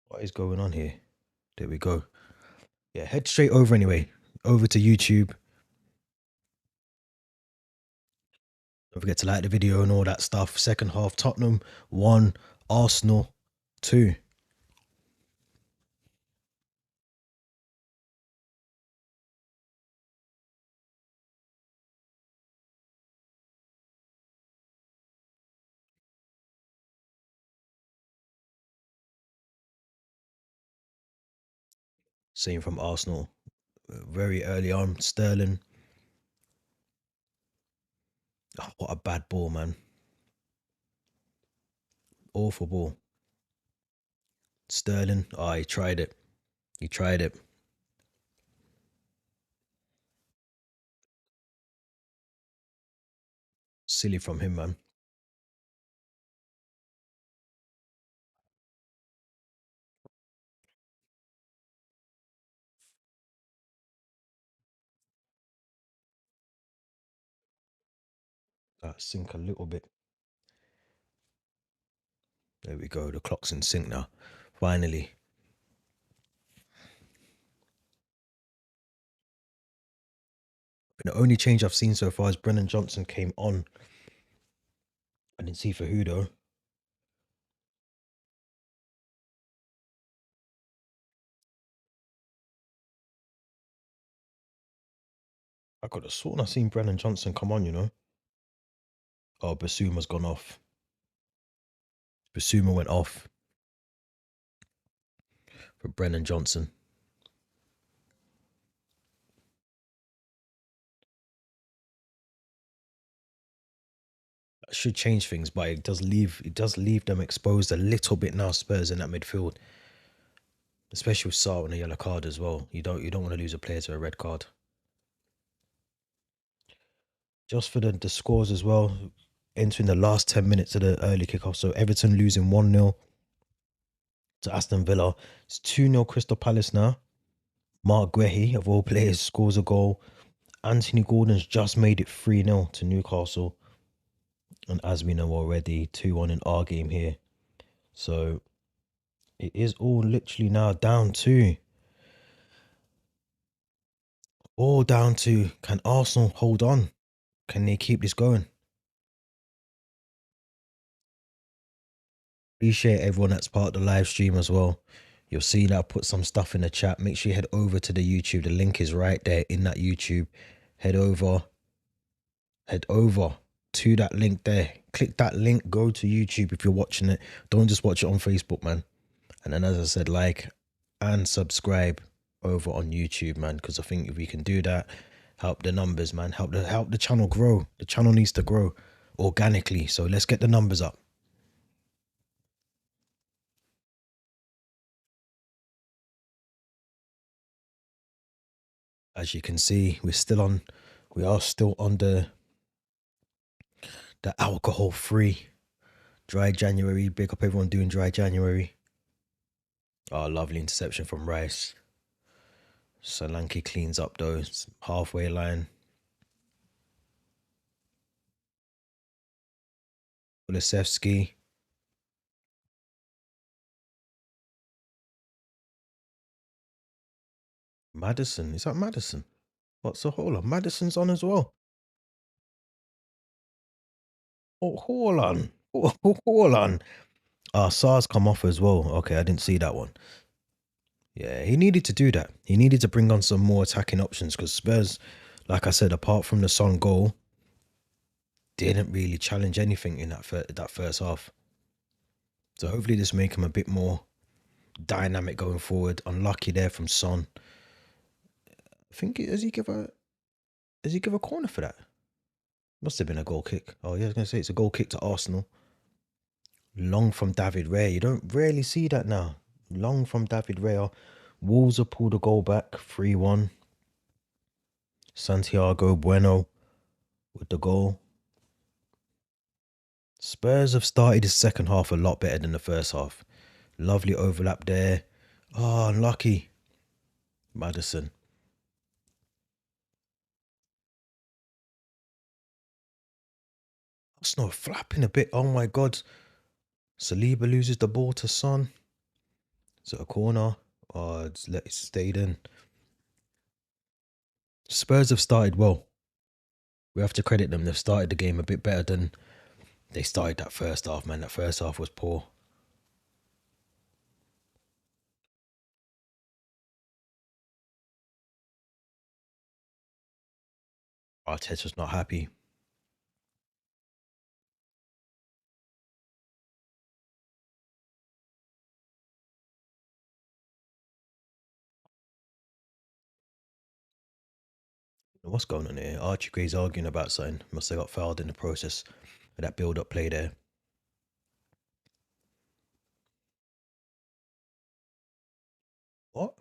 A: What is going on here? There we go. Yeah, head straight over anyway. Over to YouTube. Don't forget to like the video and all that stuff. Second half, Tottenham 1, Arsenal 2. Same from Arsenal. Very early on, Sterling. Oh, what a bad ball, man. Awful ball. Sterling. Oh, he tried it. He tried it. Silly from him, man. That sink a little bit. There we go. The clock's in sync now. Finally. The only change I've seen so far is Brennan Johnson came on. I didn't see for who though. I could have sworn I seen Brennan Johnson come on, you know. Oh, Basuma's gone off. Basuma went off for Brennan Johnson. That should change things, but it does leave them exposed a little bit now, Spurs in that midfield. Especially with Sarr and a yellow card as well. You don't want to lose a player to a red card. Just for the scores as well, entering the last 10 minutes of the early kickoff. So Everton losing 1-0 to Aston Villa. It's 2-0 Crystal Palace now. Mark Guehi, of all players, scores a goal. Anthony Gordon's just made it 3-0 to Newcastle. And as we know already, 2-1 in our game here. So it is all literally now down to can Arsenal hold on? Can they keep this going? Appreciate everyone that's part of the live stream as well. You'll see that I put some stuff in the chat. Make sure you head over to the YouTube. The link is right there in that YouTube. Head over to that link there. Click that link, go to YouTube if you're watching it. Don't just watch it on Facebook, man. And then, as I said, like and subscribe over on YouTube, man, because I think if we can do that, help the numbers, man, help the channel grow. The channel needs to grow organically, so let's get the numbers up. As you can see, we are still on the alcohol free dry January. Big up everyone doing dry January. Oh, lovely interception from Rice. Solanke cleans up though. Halfway line. Kulusevski. Madison. Is that Madison? What's the whole of Madison's on as well? Oh, hold on. Oh, hold on. Sar's come off as well. Okay, I didn't see that one. Yeah, he needed to do that. He needed to bring on some more attacking options because Spurs, like I said, apart from the Son goal, didn't really challenge anything in that first half. So hopefully this make him a bit more dynamic going forward. Unlucky there from Son. I think does he give a corner for that? Must have been a goal kick. Oh, yeah, I was going to say it's a goal kick to Arsenal. Long from David Raya. You don't rarely see that now. Long from David Raya. Wolves have pulled a goal back, 3-1. Santiago Bueno with the goal. Spurs have started the second half a lot better than the first half. Lovely overlap there. Oh, unlucky. Maddison. Arsenal flapping a bit. Oh my God. Saliba loses the ball to Son. Is it a corner? Oh, it's let it stay in. Spurs have started well. We have to credit them. They've started the game a bit better than they started that first half, man. That first half was poor. Arteta's not happy. What's going on here? Archie Gray's arguing about something. Must have got fouled in the process of that build-up play there. What?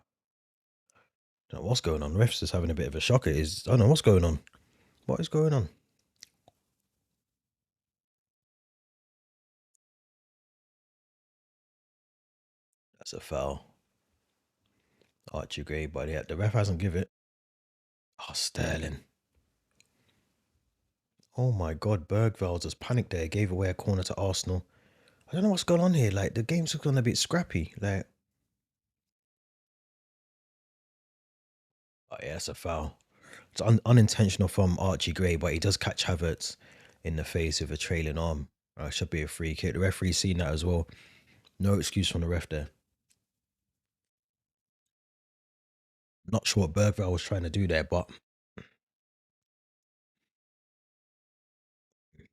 A: Don't know what's going on. Refs is having a bit of a shocker. I don't know what's going on. What is going on? That's a foul. Archie Gray, but yeah, the ref hasn't give it. Oh, Sterling. Oh my God, Bergvall just panicked there. Gave away a corner to Arsenal. I don't know what's going on here. Like, the game's gone a bit scrappy. Like, oh yeah, that's a foul. It's unintentional from Archie Gray, but he does catch Havertz in the face with a trailing arm. Should be a free kick. The referee's seen that as well. No excuse from the ref there. Not sure what Bergvall was trying to do there, but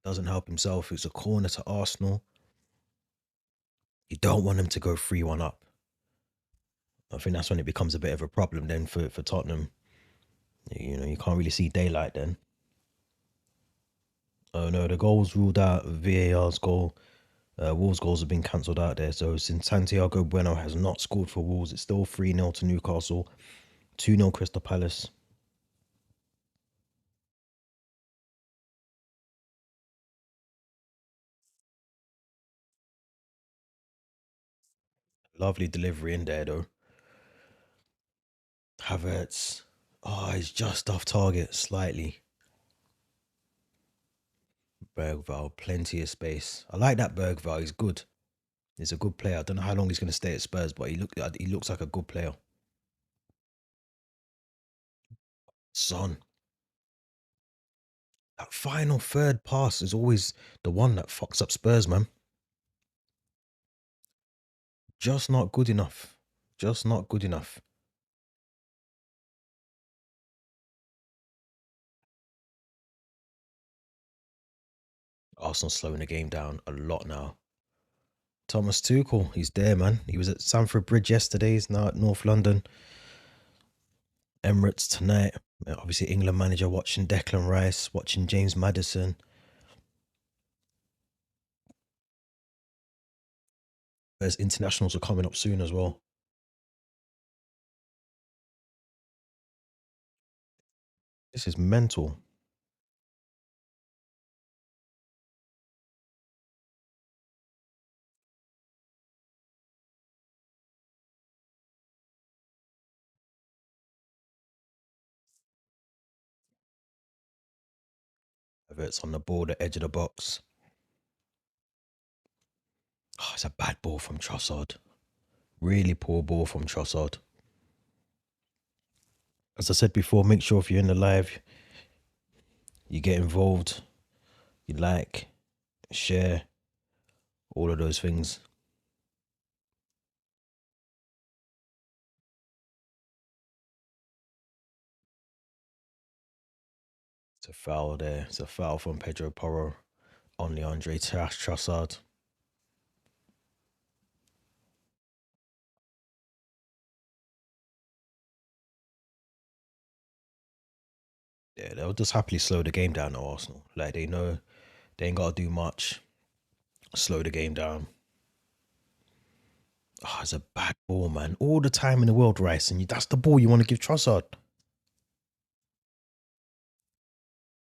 A: doesn't help himself. It's a corner to Arsenal. You don't want him to go 3-1 up. I think that's when it becomes a bit of a problem then for Tottenham. You know, you can't really see daylight then. Oh no, the goal was ruled out. VAR's goal. Wolves' goals have been cancelled out there. So since Santiago Bueno has not scored for Wolves, it's still 3-0 to Newcastle, 2-0 Crystal Palace. Lovely delivery in there though. Havertz. Oh, he's just off target slightly. Bergvall, plenty of space. I like that Bergvall. He's good. He's a good player. I don't know how long he's going to stay at Spurs, but he looks like a good player. Son. That final third pass is always the one that fucks up Spurs, man. Just not good enough. Just not good enough. Arsenal slowing the game down a lot now. Thomas Tuchel, he's there, man. He was at Stamford Bridge yesterday. He's now at North London. Emirates tonight. Obviously, England manager watching Declan Rice, watching James Maddison. There's internationals are coming up soon as well. This is mental. Whether it's on the ball, the edge of the box. Oh, it's a bad ball from Trossard. Really poor ball from Trossard. As I said before, make sure if you're in the live, you get involved, you like, share, all of those things. It's a foul there. It's a foul from Pedro Porro on Leandre Trossard. Yeah, they'll just happily slow the game down at Arsenal. Like they know they ain't gotta do much. Slow the game down. Oh, it's a bad ball, man. All the time in the world, Rice, and that's the ball you want to give Trossard.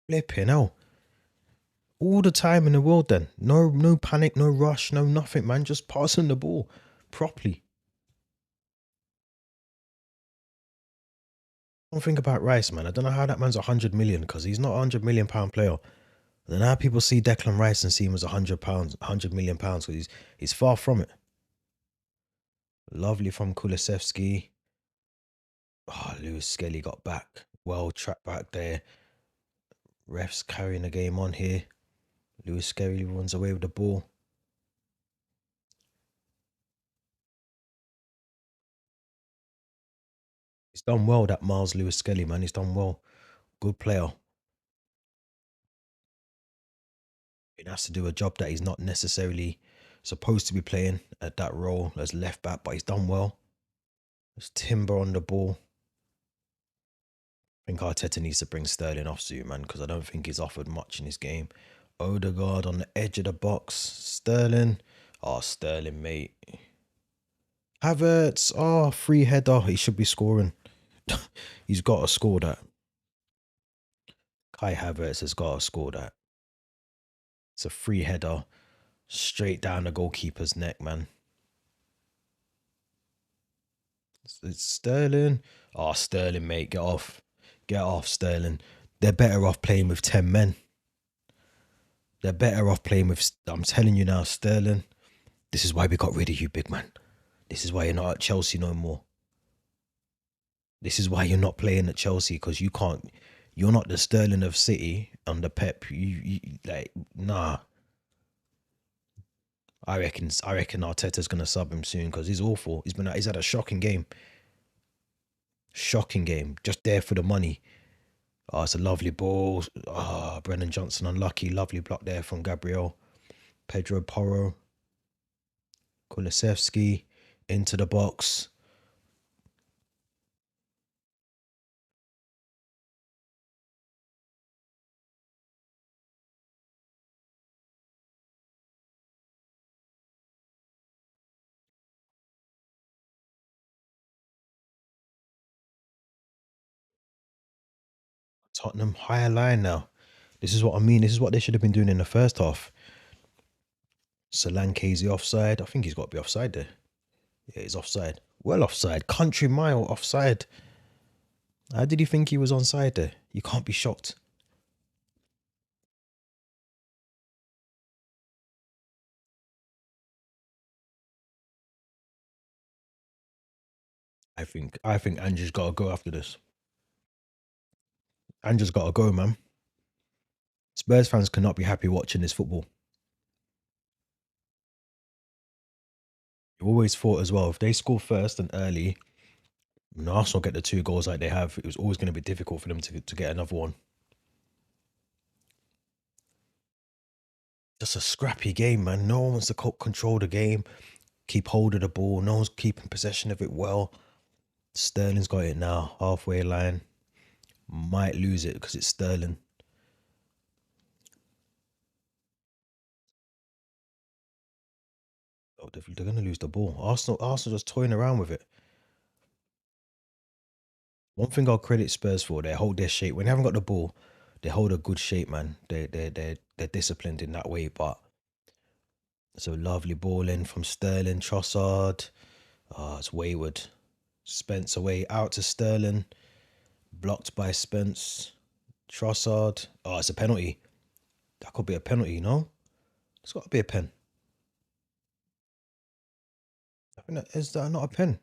A: Flipping hell. All the time in the world then. No panic, no rush, no nothing, man. Just passing the ball properly. Don't think about Rice, man. I don't know how that man's 100 million because he's not a £100 million player. And then how people see Declan Rice and see him as £100, £100 million because he's far from it. Lovely from Kulusevski. Oh, Lewis Skelly got back. Well trapped back there. Refs carrying the game on here. Lewis Skelly runs away with the ball. He's done well, that Miles Lewis Skelly, man. He's done well. Good player. He has to do a job that he's not necessarily supposed to be playing at that role as left back, but he's done well. There's Timber on the ball. I think Arteta needs to bring Sterling off soon, man, because I don't think he's offered much in this game. Odegaard on the edge of the box. Sterling. Oh, Sterling, mate. Havertz. Oh, free header. He should be scoring. He's got to score that. Kai Havertz has got to score that. It's a free header. Straight down the goalkeeper's neck, man. It's Sterling. Oh, Sterling, mate. Get off. Get off, Sterling. They're better off playing with 10 men. They're better off playing with... I'm telling you now, Sterling. This is why we got rid of you, big man. This is why you're not at Chelsea no more. This is why you're not playing at Chelsea, because you can't... You're not the Sterling of City under Pep. You like, nah. I reckon Arteta's gonna sub him soon because he's awful. He's had a shocking game. Shocking game. Just there for the money. Oh, it's a lovely ball. Oh, Brennan Johnson unlucky. Lovely block there from Gabriel. Pedro Porro. Kulusevski into the box. Tottenham higher line now. This is what I mean. This is what they should have been doing in the first half. Solanke's the offside. I think he's got to be offside there. Yeah, he's offside. Well offside. Country mile offside. How did he think he was onside there? You can't be shocked. I think Ange's got to go after this. Ange's got to go, man. Spurs fans cannot be happy watching this football. You always thought as well, if they score first and early, and Arsenal get the 2 goals like they have, it was always going to be difficult for them to get another one. Just a scrappy game, man. No one wants to control the game, keep hold of the ball. No one's keeping possession of it well. Sterling's got it now, halfway line. Might lose it because it's Sterling. Oh, they're going to lose the ball. Arsenal just toying around with it. One thing I'll credit Spurs for, they hold their shape. When they haven't got the ball, they hold a good shape, man. They're disciplined in that way. But so lovely ball in from Sterling, Trossard. Oh, it's wayward. Spence away out to Sterling. Blocked by Spence. Trossard. Oh, it's a penalty. That could be a penalty, no? It's got to be a pen. I think is that not a pen?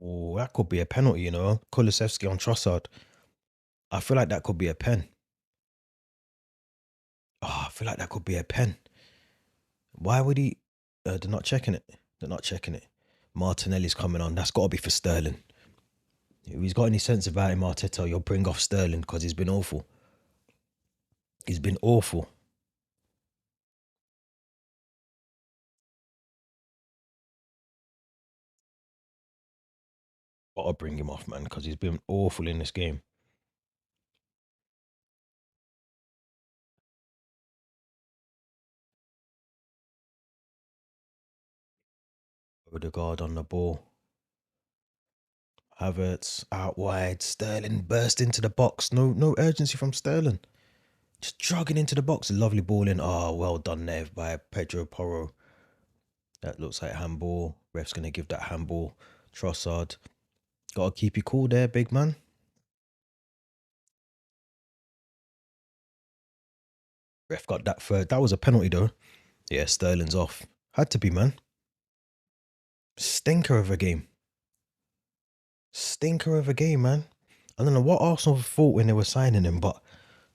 A: Oh, that could be a penalty, you know. Kulusevski on Trossard. I feel like that could be a pen. Oh, I feel like that could be a pen. Why would he? They're not checking it. They're not checking it. Martinelli's coming on. That's got to be for Sterling. If he's got any sense about him, Arteta, you'll bring off Sterling because he's been awful. He's been awful. Gotta bring him off, man, because he's been awful in this game. Odegaard on the ball. Havertz out wide. Sterling burst into the box. No urgency from Sterling. Just jogging into the box. Lovely ball in. Oh, well done there by Pedro Porro. That looks like handball. Ref's going to give that handball. Trossard. Got to keep you cool there, big man. Ref got that third. That was a penalty, though. Yeah, Sterling's off. Had to be, man. Stinker of a game. Stinker of a game, man. I don't know what Arsenal thought when they were signing him, but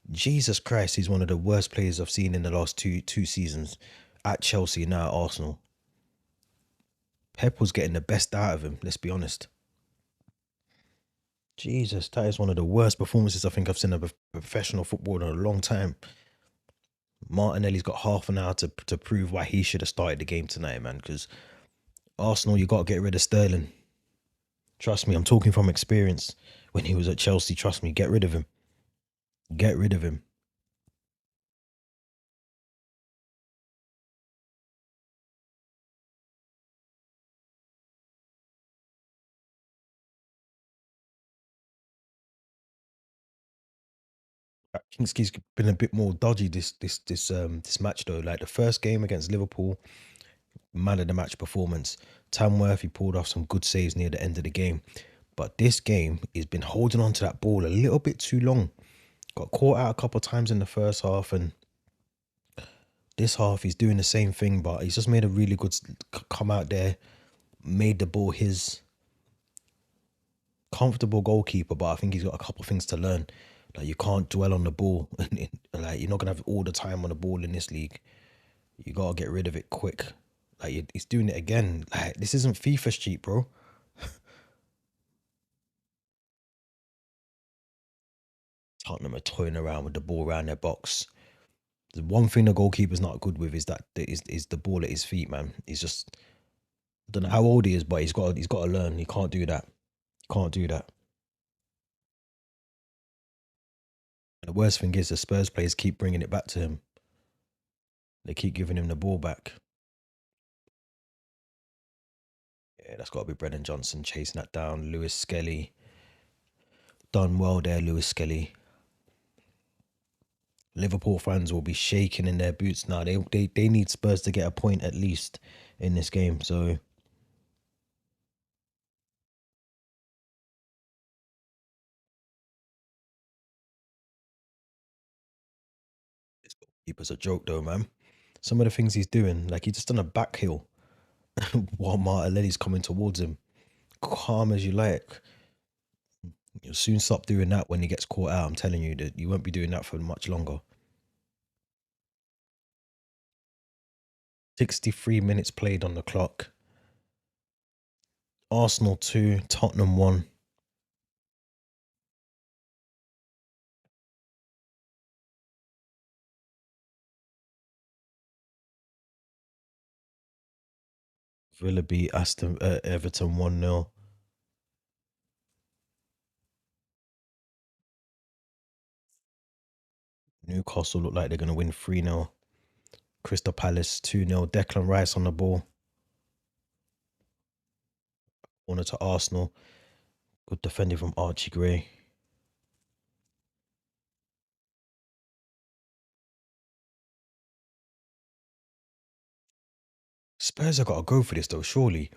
A: Jesus Christ, he's one of the worst players I've seen in the last two seasons. At Chelsea, now at Arsenal. Pep was getting the best out of him, let's be honest. Jesus, that is one of the worst performances I think I've seen of a professional footballer in a long time. Martinelli's got half an hour to prove why he should have started the game tonight, man, because Arsenal, you got to get rid of Sterling. Trust me, I'm talking from experience. When he was at Chelsea, trust me, get rid of him. Get rid of him. Kingsky's been a bit more dodgy this match though. Like the first game against Liverpool, man of the match performance. Tamworth, he pulled off some good saves near the end of the game. But this game, he's been holding on to that ball a little bit too long. Got caught out a couple of times in the first half, and this half he's doing the same thing, but he's just made a really good come out there, made the ball his. Comfortable goalkeeper, but I think he's got a couple of things to learn. Like you can't dwell on the ball. Like you're not gonna have all the time on the ball in this league. You gotta get rid of it quick. Like he's doing it again. Like this isn't FIFA cheap, bro. Tottenham are toying around with the ball around their box. The one thing the goalkeeper's not good with is that is the ball at his feet, man. He's just I don't know how old he is, but he's got to learn. He can't do that. Can't do that. And the worst thing is the Spurs players keep bringing it back to him. They keep giving him the ball back. Yeah, that's got to be Brennan Johnson chasing that down. Lewis Skelly. Done well there, Lewis Skelly. Liverpool fans will be shaking in their boots now. They need Spurs to get a point at least in this game. So this goalkeeper's a joke though, man. Some of the things he's doing, like he just done a back heel while Martinelli's coming towards him. Calm as you like. You'll soon stop doing that when he gets caught out. I'm telling you that you won't be doing that for much longer. 63 minutes played on the clock. Arsenal 2, Tottenham 1. Villa beat Everton 1-0. Newcastle look like they're going to win 3-0. Crystal Palace 2-0. Declan Rice on the ball. Corner to Arsenal. Good defending from Archie Gray. Spurs have got to go for this though, surely.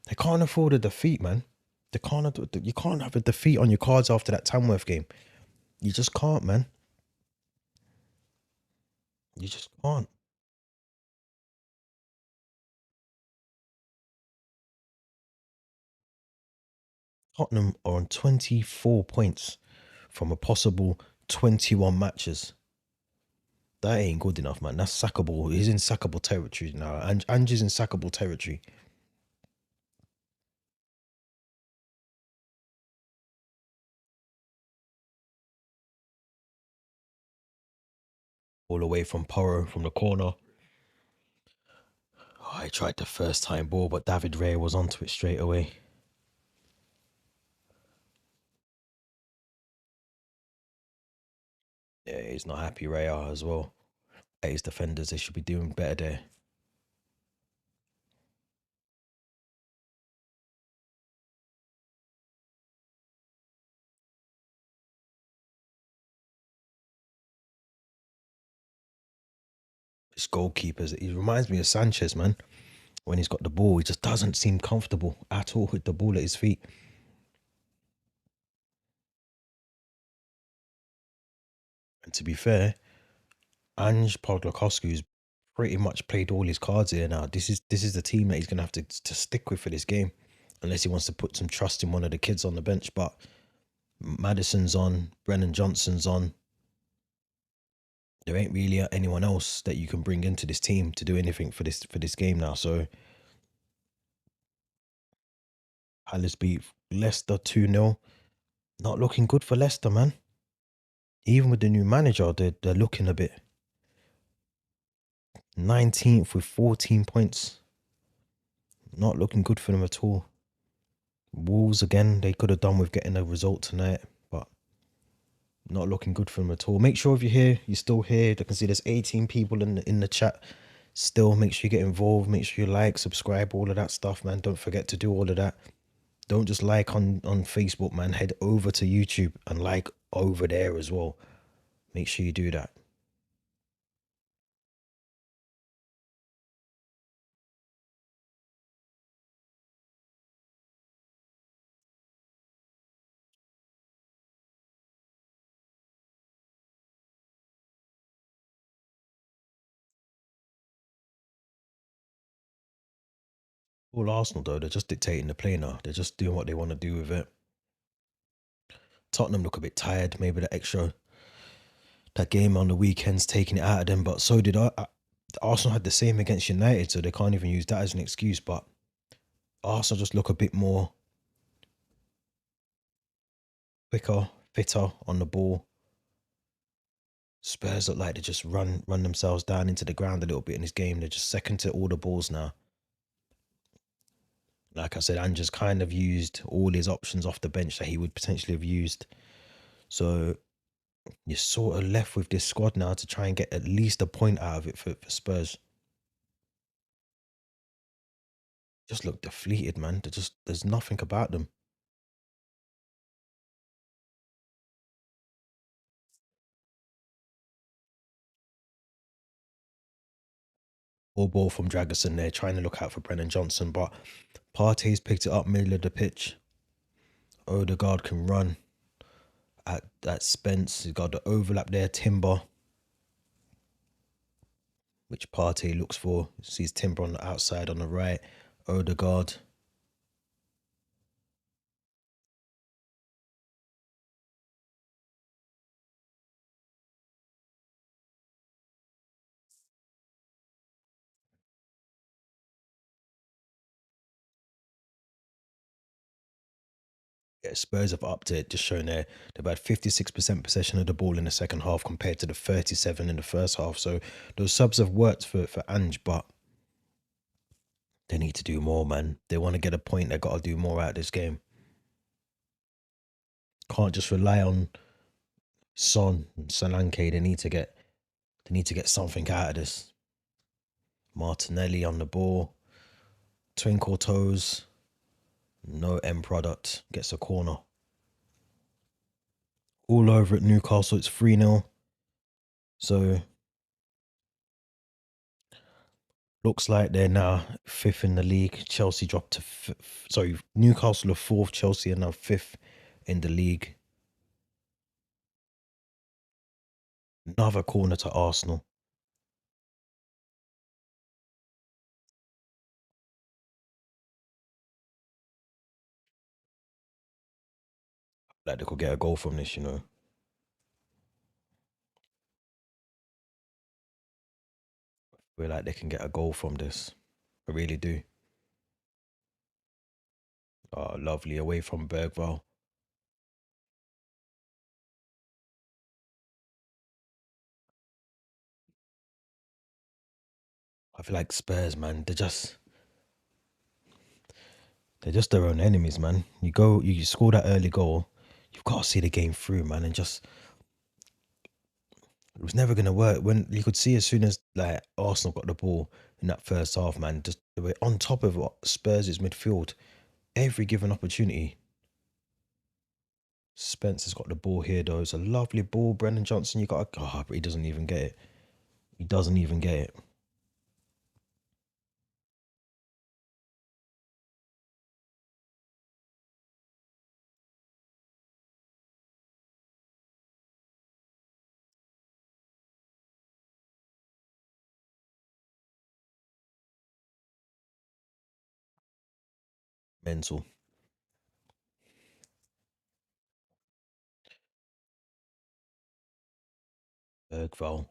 A: They can't afford a defeat, man. They can't. You can't have a defeat on your cards after that Tamworth game. You just can't, man. You just can't. Tottenham are on 24 points from a possible 21 matches. That ain't good enough, man. That's sackable. He's in sackable territory now. And Ange is in sackable territory. All away from Porro from the corner. Oh, I tried the first time ball, but David Ray was onto it straight away. Yeah, he's not happy. Raya as well. His defenders, they should be doing better there. His goalkeepers, he reminds me of Sanchez, man. When he's got the ball, he just doesn't seem comfortable at all with the ball at his feet. And to be fair, Ange Postecoglou's pretty much played all his cards here now. This is the team that he's gonna have to stick with for this game, unless he wants to put some trust in one of the kids on the bench. But Madison's on, Brennan Johnson's on. There ain't really anyone else that you can bring into this team to do anything for this game now. So Palace beat Leicester 2-0. Not looking good for Leicester, man. Even with the new manager, they're looking a bit 19th with 14 points. Not looking good for them at all. Wolves again, they could have done with getting a result tonight, but not looking good for them at all. Make sure if you're here, you're still here. I can see there's 18 people in the chat. Still, make sure you get involved. Make sure you like, subscribe, all of that stuff, man. Don't forget to do all of that. Don't just like on Facebook, man. Head over to YouTube and like over there as well. Make sure you do that. All Arsenal though, they're just dictating the play now. They're just doing what they want to do with it. Tottenham look a bit tired. Maybe that game on the weekends taking it out of them, but so did Arsenal had the same against United, so they can't even use that as an excuse. But Arsenal just look a bit more quicker, fitter on the ball. Spurs look like they just run themselves down into the ground a little bit in this game. They're just second to all the balls now. Like I said, Ange's kind of used all his options off the bench that he would potentially have used. So you're sort of left with this squad now to try and get at least a point out of it for Spurs. Just look deflated, man. There's nothing about them. All ball from Dragerson there, trying to look out for Brennan Johnson, but Partey's picked it up middle of the pitch. Odegaard can run at Spence. He's got the overlap there, Timber, which Partey looks for. Sees Timber on the outside on the right. Odegaard. Yeah, Spurs have upped it, just showing there they've had 56% possession of the ball in the second half compared to the 37 in the first half. So those subs have worked for Ange, but they need to do more, man. They want to get a point, they got to do more out of this game. Can't just rely on Son and Solanke. They need to get something out of this. Martinelli on the ball. Twinkle toes. No end product. Gets a corner. All over at Newcastle. It's 3-0. So looks like they're now fifth in the league. Chelsea dropped to Newcastle are fourth. Chelsea are now fifth in the league. Another corner to Arsenal. Like they could get a goal from this, Feel like they can get a goal from this. I really do. Oh, lovely. Away from Bergvall. I feel like Spurs, man, they're just their own enemies, man. You score that early goal, you've got to see the game through, man, and just It was never gonna work. When you could see as soon as like Arsenal got the ball in that first half, man, just they were on top of what Spurs' midfield every given opportunity. Spencer's got the ball here though. It's a lovely ball. Brennan Johnson, you got but he doesn't even get it. He doesn't even get it. Mental. Bergval.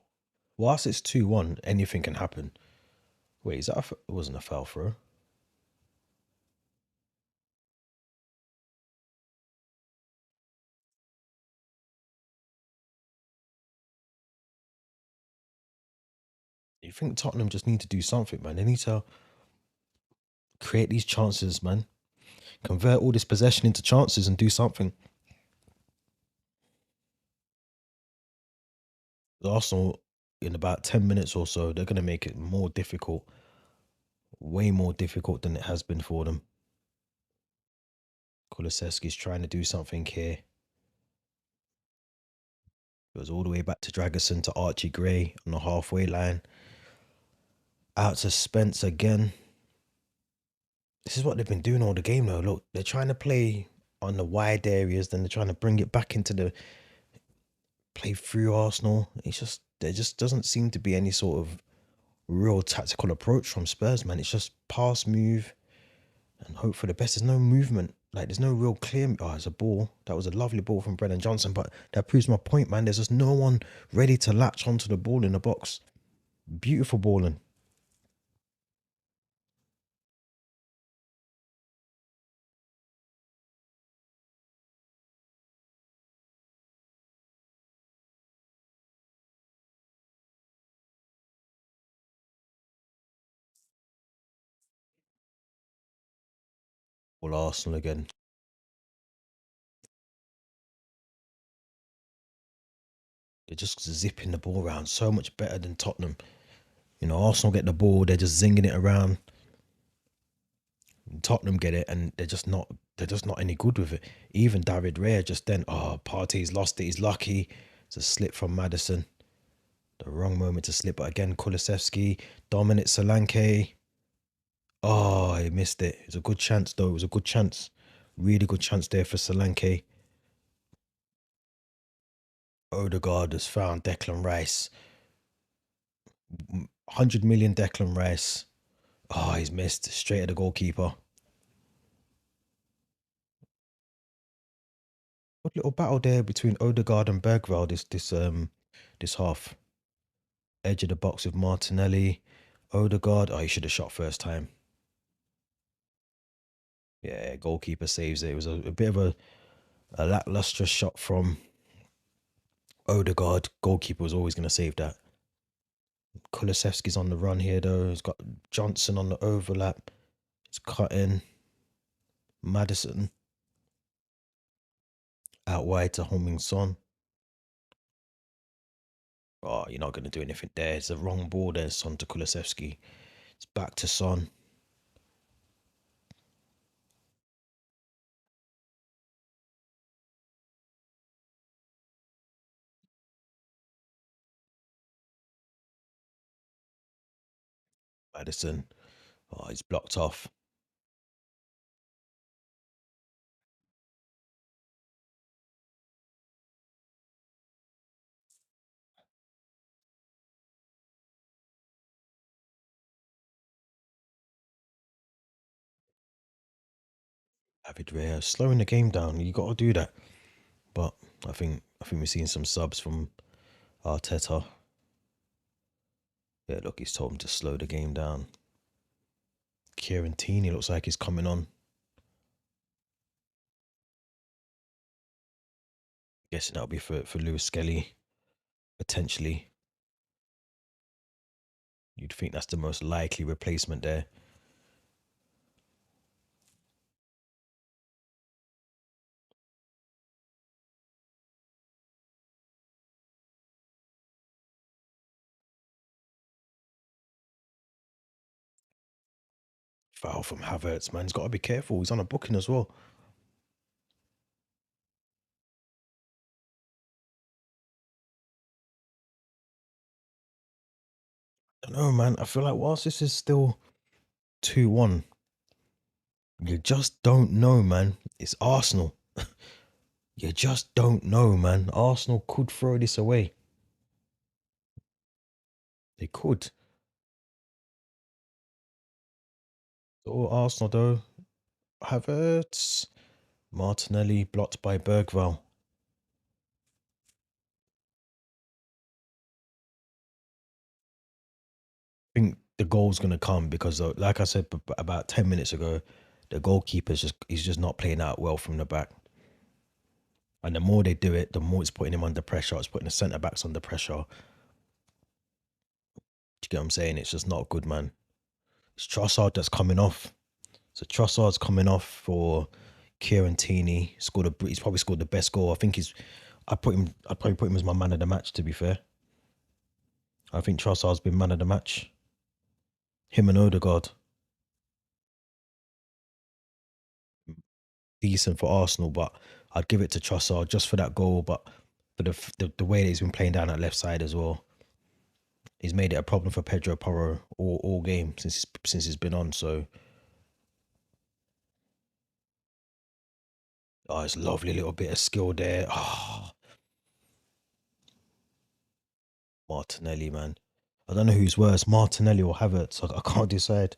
A: Whilst it's 2-1, anything can happen. Wait, is that it wasn't a foul throw? You think Tottenham just need to do something, man? They need to create these chances, man. Convert all this possession into chances and do something. Arsenal, in about 10 minutes or so, they're going to make it more difficult, way more difficult than it has been for them. Kulusevski's trying to do something here. Goes all the way back to Dragerson to Archie Gray on the halfway line. Out to Spence again. This is what they've been doing all the game though. Look, they're trying to play on the wide areas, then they're trying to bring it back into the play through Arsenal. It's just there just doesn't seem to be any sort of real tactical approach from Spurs, man. It's just pass, move, and hope for the best. There's no movement. Like there's no real clear. Oh, it's a ball. That was a lovely ball from Brennan Johnson, but that proves my point, man. There's just no one ready to latch onto the ball in the box. Beautiful balling. All Arsenal again. They're just zipping the ball around so much better than Tottenham. You know, Arsenal get the ball, they're just zinging it around. Tottenham get it, and they're just not any good with it. Even David Raya just then, Partey's lost it. He's lucky. It's a slip from Maddison. The wrong moment to slip, but again, Kulusevski, Dominic Solanke. Oh, he missed it. It was a good chance though. It was a good chance, really good chance there for Solanke. Odegaard has found Declan Rice. 100 million Declan Rice. Oh, he's missed straight at the goalkeeper. Good little battle there between Odegaard and Bergvall this half. Edge of the box with Martinelli. Odegaard. Oh, he should have shot first time. Yeah, goalkeeper saves it. It was a bit of a lackluster shot from Odegaard. Goalkeeper was always going to save that. Kulusevski's on the run here though. He's got Johnson on the overlap. He's cutting. Maddison out wide to Homing Son. Oh, you're not going to do anything there. It's the wrong ball there, Son to Kulusevski. It's back to Son. Maddison. Oh, he's blocked off. David Raya slowing the game down. You got to do that. But I think we're seeing some subs from Arteta. Yeah, look, he's told him to slow the game down. Kieran Tierney looks like he's coming on. Guessing that'll be for Lewis Skelly, potentially. You'd think that's the most likely replacement there. Foul from Havertz, man. He's got to be careful. He's on a booking as well. I don't know, man. I feel like whilst this is still 2-1, you just don't know, man. It's Arsenal. You just don't know, man. Arsenal could throw this away. They could. Or Arsenal, though. Havertz. Martinelli blocked by Bergvall. I think the goal's going to come because, like I said about 10 minutes ago, the goalkeeper's he's just not playing out well from the back. And the more they do it, the more it's putting him under pressure. It's putting the centre backs under pressure. Do you get what I'm saying? It's just not good, man. It's Trossard that's coming off. So Trossard's coming off for Kieran Tierney. He's probably scored the best goal. I think I'd probably put him as my man of the match, to be fair. I think Trossard's been man of the match. Him and Odegaard. Decent for Arsenal, but I'd give it to Trossard just for that goal, but for the way that he's been playing down that left side as well. He's made it a problem for Pedro Porro all game since he's been on. So, oh, it's lovely little bit of skill there. Oh, Martinelli, man. I don't know who's worse, Martinelli or Havertz. I can't decide.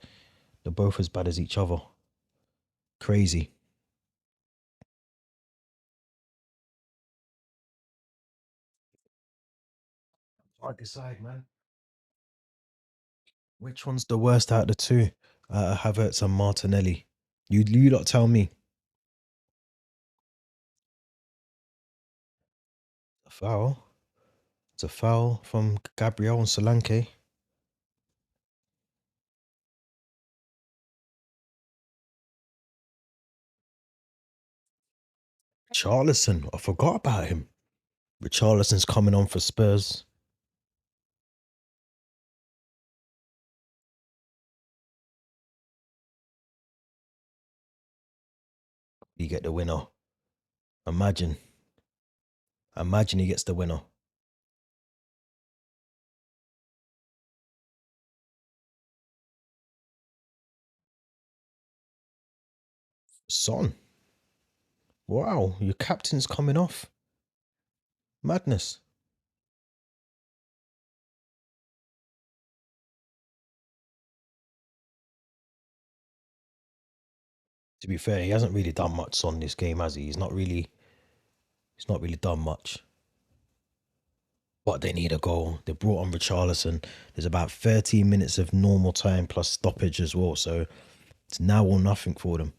A: They're both as bad as each other. Crazy. Hard to decide, man. Which one's the worst out of the two? Havertz and Martinelli. You lot tell me. A foul. It's a foul from Gabriel and Solanke. Charlison, I forgot about him. But Charlison's coming on for Spurs. You get the winner. Imagine. Imagine he gets the winner. Son. Wow, your captain's coming off. Madness. To be fair, he hasn't really done much on this game, has he? He's not really done much. But they need a goal. They brought on Richarlison. There's about 13 minutes of normal time plus stoppage as well. So it's now or nothing for them.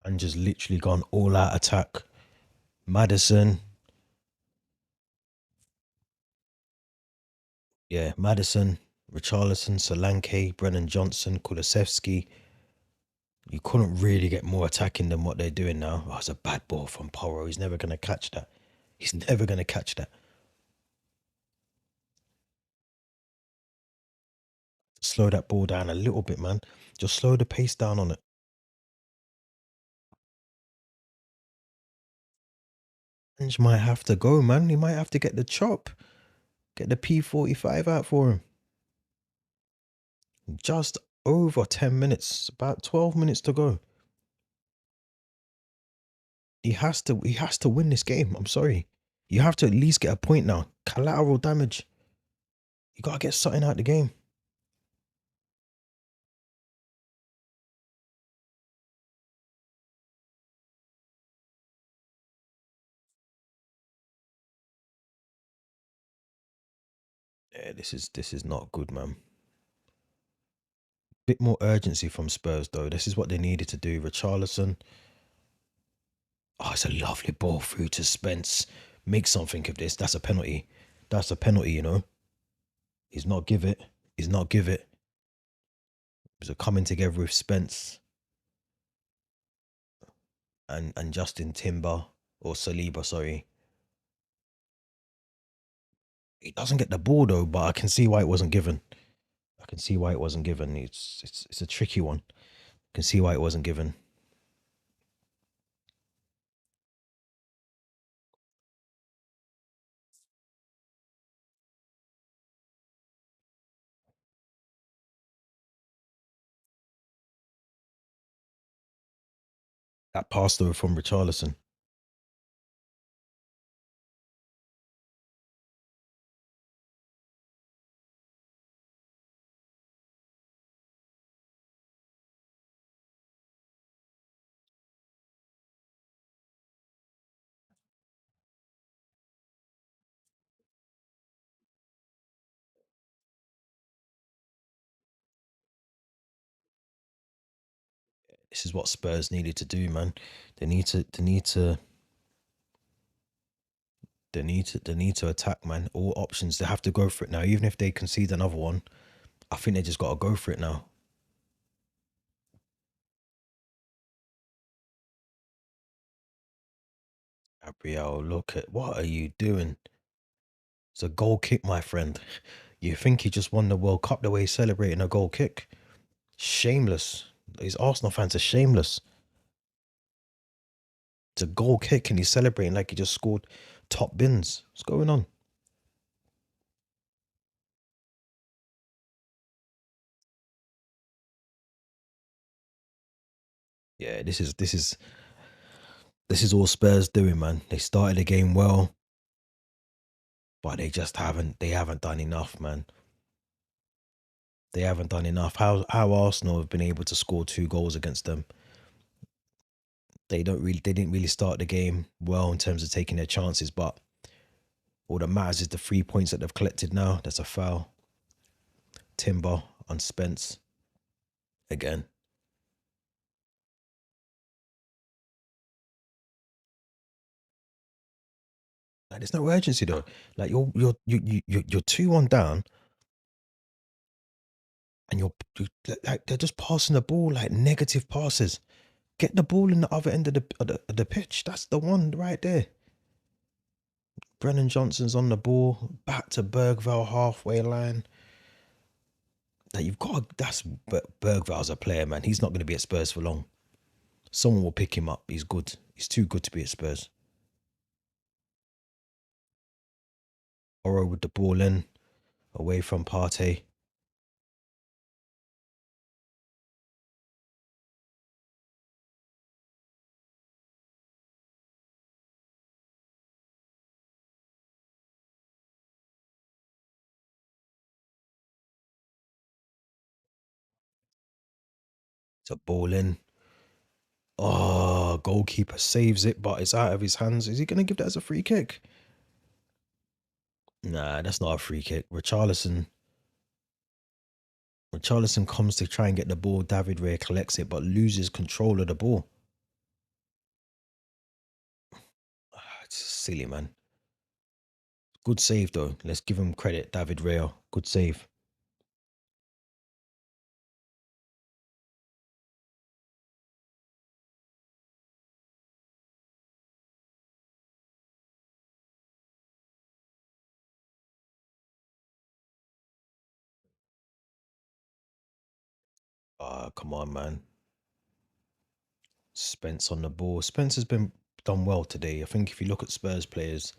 A: And just literally gone all out attack. Madison. Yeah, Madison, Richarlison, Solanke, Brennan Johnson, Kulusevski. You couldn't really get more attacking than what they're doing now. Oh, it's a bad ball from Porro. He's never going to catch that. He's never going to catch that. Slow that ball down a little bit, man. Just slow the pace down on it. Ange might have to go, man. He might have to get the chop. Get the P45 out for him. Just over 10 minutes. About 12 minutes to go. He has to win this game. I'm sorry. You have to at least get a point now. Collateral damage. You gotta get something out of the game. Yeah, this is not good, man. Bit more urgency from Spurs though. This is what they needed to do. Richarlison. Oh, it's a lovely ball through to Spence. Make something of this. That's a penalty. That's a penalty, you know. He's not give it. He's not give it. It was a coming together with Spence and Justin Timber or Saliba, sorry. He doesn't get the ball though, but I can see why it wasn't given. I can see why it wasn't given. It's a tricky one. I can see why it wasn't given. That pass though from Richarlison. This is what Spurs needed to do, man. They need to. They need to. They need to attack, man. All options. They have to go for it now. Even if they concede another one, I think they just got to go for it now. Gabriel, look at what are you doing? It's a goal kick, my friend. You think he just won the World Cup the way he's celebrating a goal kick? Shameless. These Arsenal fans are shameless. It's a goal kick and he's celebrating like he just scored top bins. What's going on? Yeah, this is all Spurs doing, man. They started the game well, but they haven't done enough, man. They haven't done enough. How Arsenal have been able to score 2 goals against them? They didn't really start the game well in terms of taking their chances, but all that matters is the 3 points that they've collected now. That's a foul. Timber on Spence again. Like, there's no urgency though. Like you're 2-1 down, and like they're just passing the ball like negative passes. Get the ball in the other end of the pitch. That's the one right there. Brennan Johnson's on the ball, back to Bergvall halfway line. That you've got. That's Bergvall's a player, man. He's not going to be at Spurs for long. Someone will pick him up. He's good. He's too good to be at Spurs. Oro with the ball in, away from Partey. It's a ball in. Oh, goalkeeper saves it, but it's out of his hands. Is he going to give that as a free kick? Nah, that's not a free kick. Richarlison comes to try and get the ball. David Raya collects it, but loses control of the ball. It's silly, man. Good save, though. Let's give him credit. David Raya. Good save. Ah, come on, man. Spence on the ball. Spence has been done well today. I think if you look at Spurs players,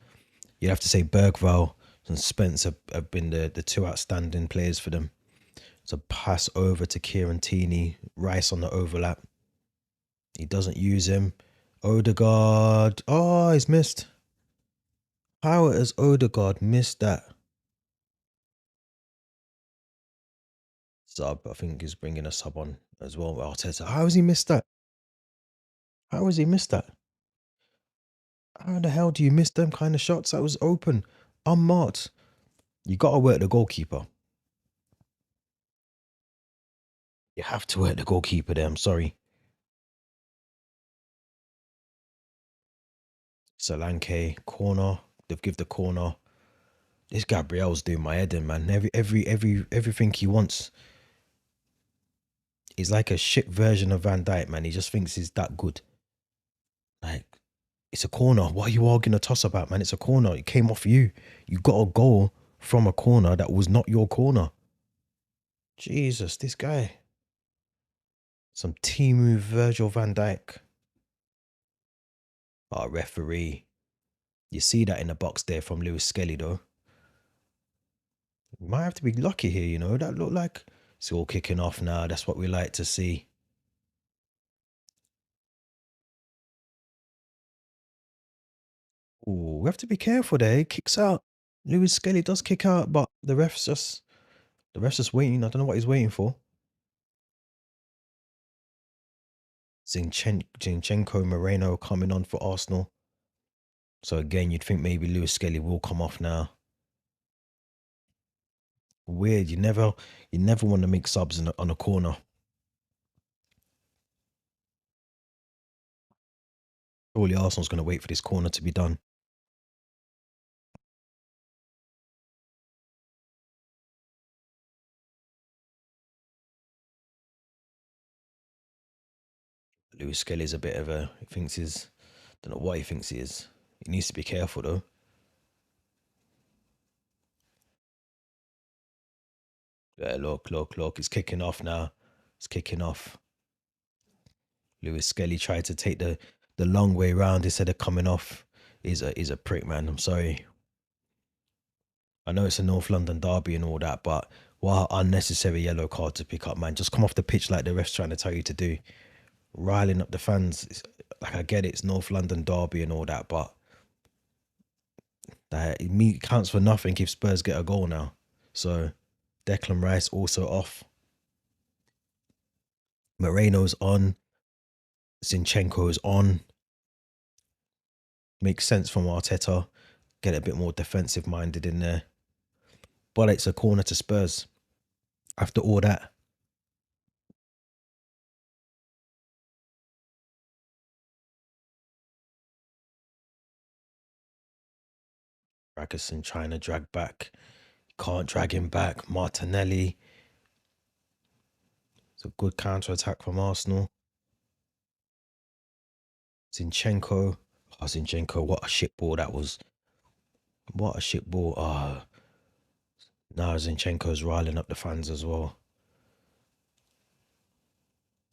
A: you have to say Bergvall and Spence have been the two outstanding players for them. It's a pass over to Kieran Tierney. Rice on the overlap. He doesn't use him. Odegaard. Oh, he's missed. How has Odegaard missed that? Sub, I think he's bringing a sub on as well. Arteta. How has he missed that? How has he missed that? How the hell do you miss them kind of shots? That was open, unmarked. You got to work the goalkeeper. You have to work the goalkeeper there. I'm sorry. Solanke, corner. They've give the corner. This Gabriel's doing my head in, man. Everything he wants. He's like a shit version of Van Dijk, man. He just thinks he's that good. Like, it's a corner. What are you arguing a toss about, man? It's a corner. It came off you. You got a goal from a corner that was not your corner. Jesus, this guy. Some Timu Virgil van Dijk. Oh, referee. You see that in the box there from Lewis Skelly, though. We might have to be lucky here, you know. That looked like it's all kicking off now. That's what we like to see. Ooh, we have to be careful there. He kicks out. Lewis Skelly does kick out, but the ref's just waiting. I don't know what he's waiting for. Zinchenko Moreno coming on for Arsenal. So again, you'd think maybe Lewis Skelly will come off now. Weird. You never want to make subs on a corner. Surely Arsenal's going to wait for this corner to be done. Lewis Skelly's a bit of a. He thinks he's. Don't know what he thinks he is. He needs to be careful though. Yeah, look. It's kicking off now. It's kicking off. Lewis Skelly tried to take the long way round instead of coming off. He's a prick, man. I'm sorry. I know it's a North London derby and all that, but what unnecessary yellow card to pick up, man. Just come off the pitch like the ref's trying to tell you to do. Riling up the fans. Like, I get it's North London derby and all that, but that it counts for nothing if Spurs get a goal now. So Declan Rice also off. Moreno's on. Zinchenko's on. Makes sense from Arteta. Get a bit more defensive minded in there. But it's a corner to Spurs. After all that. Ragusan trying to drag back. Can't drag him back. Martinelli. It's a good counter attack from Arsenal. Zinchenko. Oh, Zinchenko, what a shit ball that was. What a shit ball. Now Zinchenko's riling up the fans as well.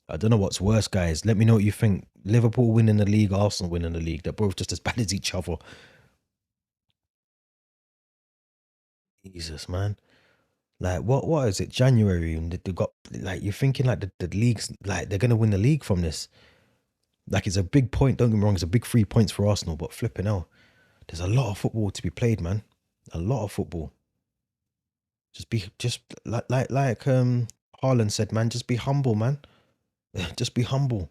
A: I don't know what's worse, guys. Let me know what you think. Liverpool winning the league, Arsenal winning the league. They're both just as bad as each other. Jesus, man. Like, what is it? January, and they got, like, you're thinking like the league's like they're gonna win the league from this. Like, it's a big point. Don't get me wrong, it's a big 3 points for Arsenal, but flipping hell, there's a lot of football to be played, man. A lot of football. Just like Haaland said, man. Just be humble, man. Just be humble.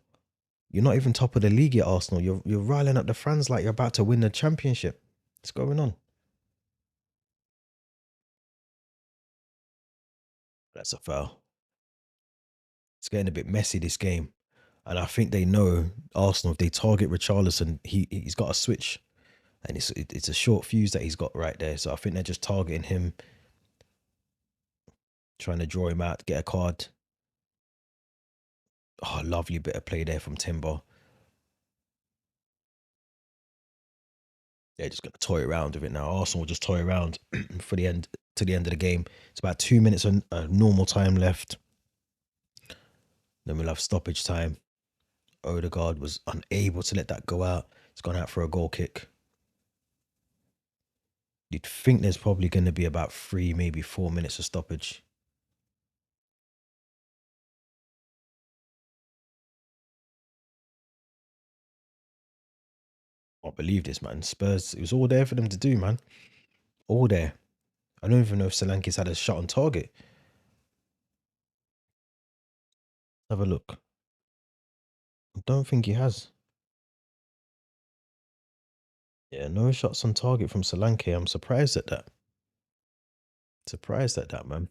A: You're not even top of the league yet, Arsenal. You're riling up the fans like you're about to win the championship. What's going on? That's a foul. It's getting a bit messy this game, and I think they know Arsenal. If they target Richarlison, he's got a switch, and it's a short fuse that he's got right there. So I think they're just targeting him, trying to draw him out, get a card. Oh, lovely bit of play there from Timber. They're just gonna toy around with it now. Arsenal will just toy around for the end to the end of the game. It's about 2 minutes on normal time left. Then we'll have stoppage time. Odegaard was unable to let that go out. It's gone out for a goal kick. You'd think there's probably going to be about 3, maybe 4 minutes of stoppage. I can't believe this, man. Spurs, it was all there for them to do, man. All there. I don't even know if Solanke's had a shot on target. Have a look. I don't think he has. Yeah, no shots on target from Solanke. I'm surprised at that. Surprised at that, man.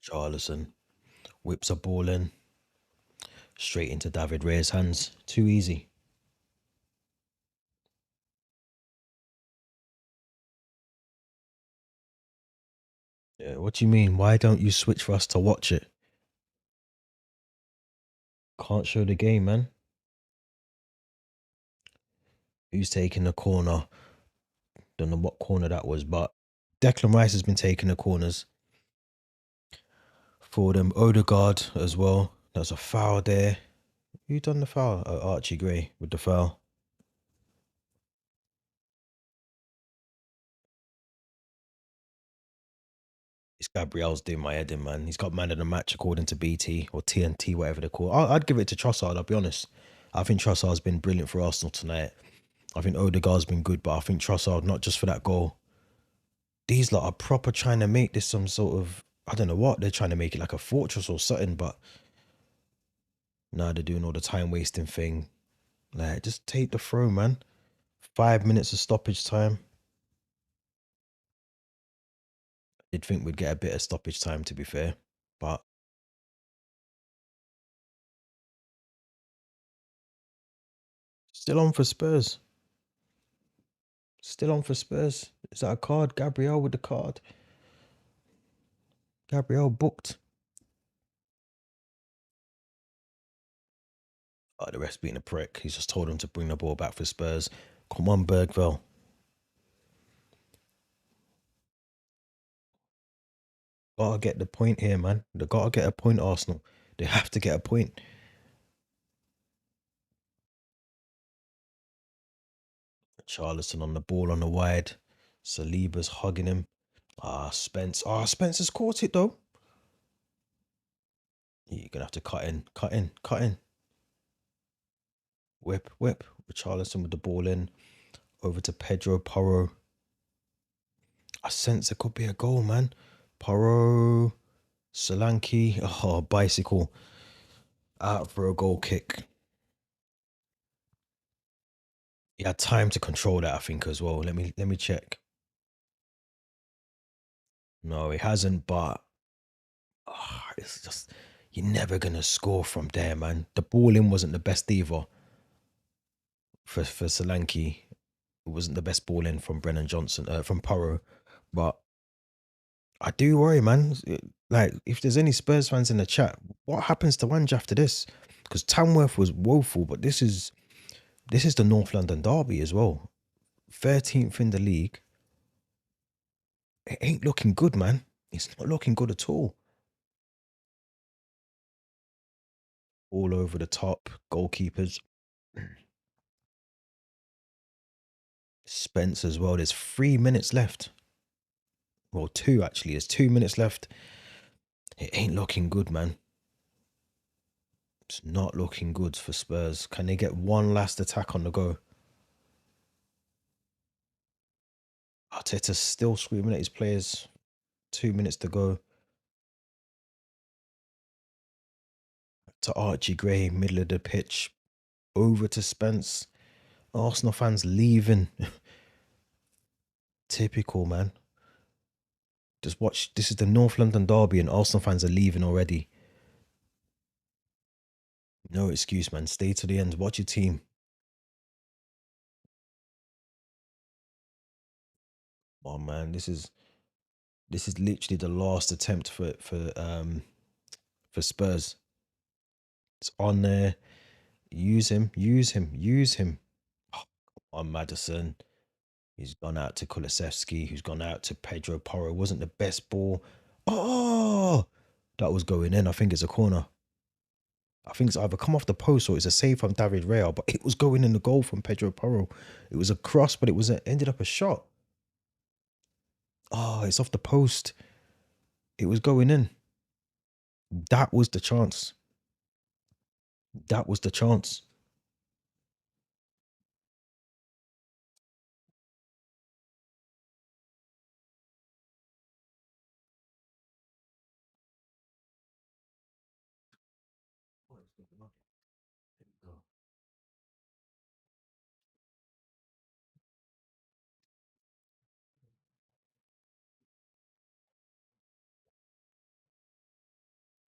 A: Charlison whips a ball in. Straight into David Raya's hands. Too easy. Yeah, what do you mean? Why don't you switch for us to watch it? Can't show the game, man. Who's taking the corner? Don't know what corner that was, but Declan Rice has been taking the corners for them. Odegaard as well. There's a foul there. Who done the foul? Archie Gray with the foul. It's Gabriel's doing my head in, man. He's got man of the match according to BT or TNT, whatever they call it. I'd give it to Trossard, I'll be honest. I think Trossard's been brilliant for Arsenal tonight. I think Odegaard's been good, but I think Trossard, not just for that goal. These lot are proper trying to make this some sort of, I don't know what, they're trying to make it like a fortress or something, but now they're doing all the time wasting thing. Like, just take the throw, man. 5 minutes of stoppage time. I did think we'd get a bit of stoppage time, to be fair, but still on for Spurs. Still on for Spurs. Is that a card? Gabriel with the card. Gabriel booked. Oh, the rest being a prick. He's just told him to bring the ball back for Spurs. Come on, Bergville. Gotta get the point here, man. They gotta get a point, Arsenal. They have to get a point. Charleston on the ball on the wide. Saliba's hugging him. Spence. Spencer's caught it though. You're gonna have to cut in, cut in, cut in. Whip, whip. Charleston with the ball in. Over to Pedro Porro. I sense it could be a goal, man. Porro. Solanke. Oh, bicycle. Out for a goal kick. He had time to control that, I think, as well. Let me check. No, he hasn't, but it's just you're never gonna score from there, man. The ball in wasn't the best either for Solanke. It wasn't the best ball in from Brennan Johnson, from Porro. But I do worry, man. Like, if there's any Spurs fans in the chat, what happens to Ange after this? Because Tamworth was woeful, but this is the North London derby as well. 13th in the league. It ain't looking good, man. It's not looking good at all. All over the top, goalkeepers. Spence as well. There's 3 minutes left. Well, two actually. There's 2 minutes left. It ain't looking good, man. It's not looking good for Spurs. Can they get one last attack on the go? Arteta's still screaming at his players. 2 minutes to go. To Archie Gray, middle of the pitch. Over to Spence. Arsenal fans leaving. Typical, man. Just watch. This is the North London derby and Arsenal fans are leaving already. No excuse, man. Stay to the end. Watch your team. Oh, man. This is literally the last attempt for Spurs. It's on there. Use him. Use him. Use him. Oh, on Madison. He's gone out to Kulusevski, who's gone out to Pedro Porro. Wasn't the best ball. Oh, that was going in. I think it's a corner. I think it's either come off the post or it's a save from David Raya, but it was going in the goal from Pedro Porro. It was a cross, but ended up a shot. Oh, it's off the post. It was going in. That was the chance. That was the chance.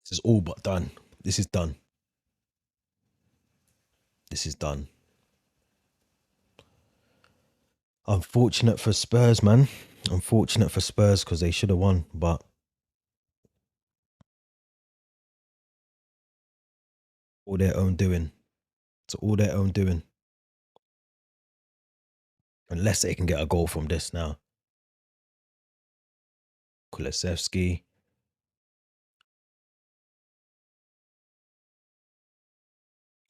A: This is all but done. This is done. This is done. Unfortunate for Spurs, man. Unfortunate for Spurs because they should have won, but all their own doing. It's all their own doing. Unless they can get a goal from this now. Kulusevski.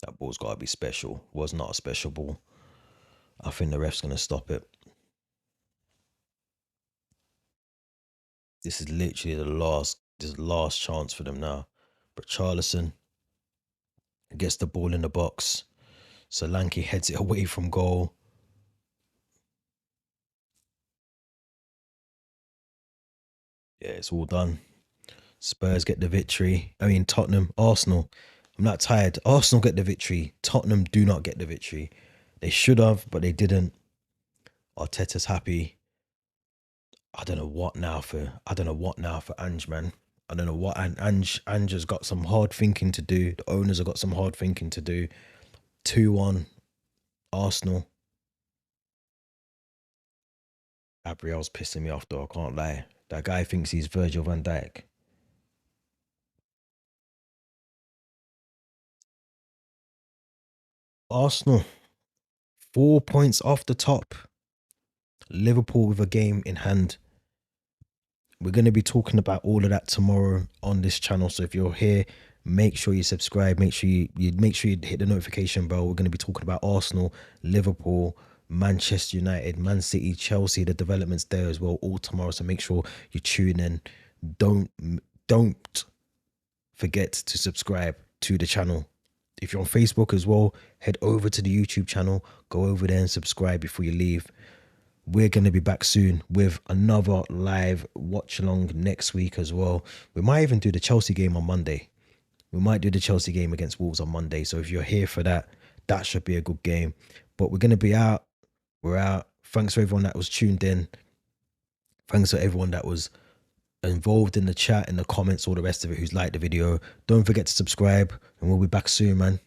A: That ball's got to be special. Was not a special ball. I think the ref's going to stop it. This is literally the last chance for them now. But Charlison gets the ball in the box. Solanke heads it away from goal. Yeah, it's all done. Spurs get the victory. I mean, Arsenal. I'm not tired. Arsenal get the victory. Tottenham do not get the victory. They should have, but they didn't. Arteta's happy. I don't know what now for Ange, man. I don't know what Ange has got some hard thinking to do. The owners have got some hard thinking to do. 2-1 Arsenal. Gabriel's pissing me off though, I can't lie. That guy thinks he's Virgil van Dijk. Arsenal, 4 points off the top. Liverpool with a game in hand. We're going to be talking about all of that tomorrow on this channel. So if you're here, make sure you subscribe. Make sure you hit the notification bell. We're going to be talking about Arsenal, Liverpool, Manchester United, Man City, Chelsea, the developments there as well, all tomorrow. So make sure you tune in. Don't forget to subscribe to the channel. If you're on Facebook as well, head over to the YouTube channel. Go over there and subscribe before you leave. We're going to be back soon with another live watch along next week as well. We might even do the Chelsea game on Monday. We might do the Chelsea game against Wolves on Monday. So if you're here for that, that should be a good game. But we're going to be out. We're out. Thanks for everyone that was tuned in. Thanks for everyone that was involved in the chat, in the comments, all the rest of it, who's liked the video. Don't forget to subscribe, and we'll be back soon, man.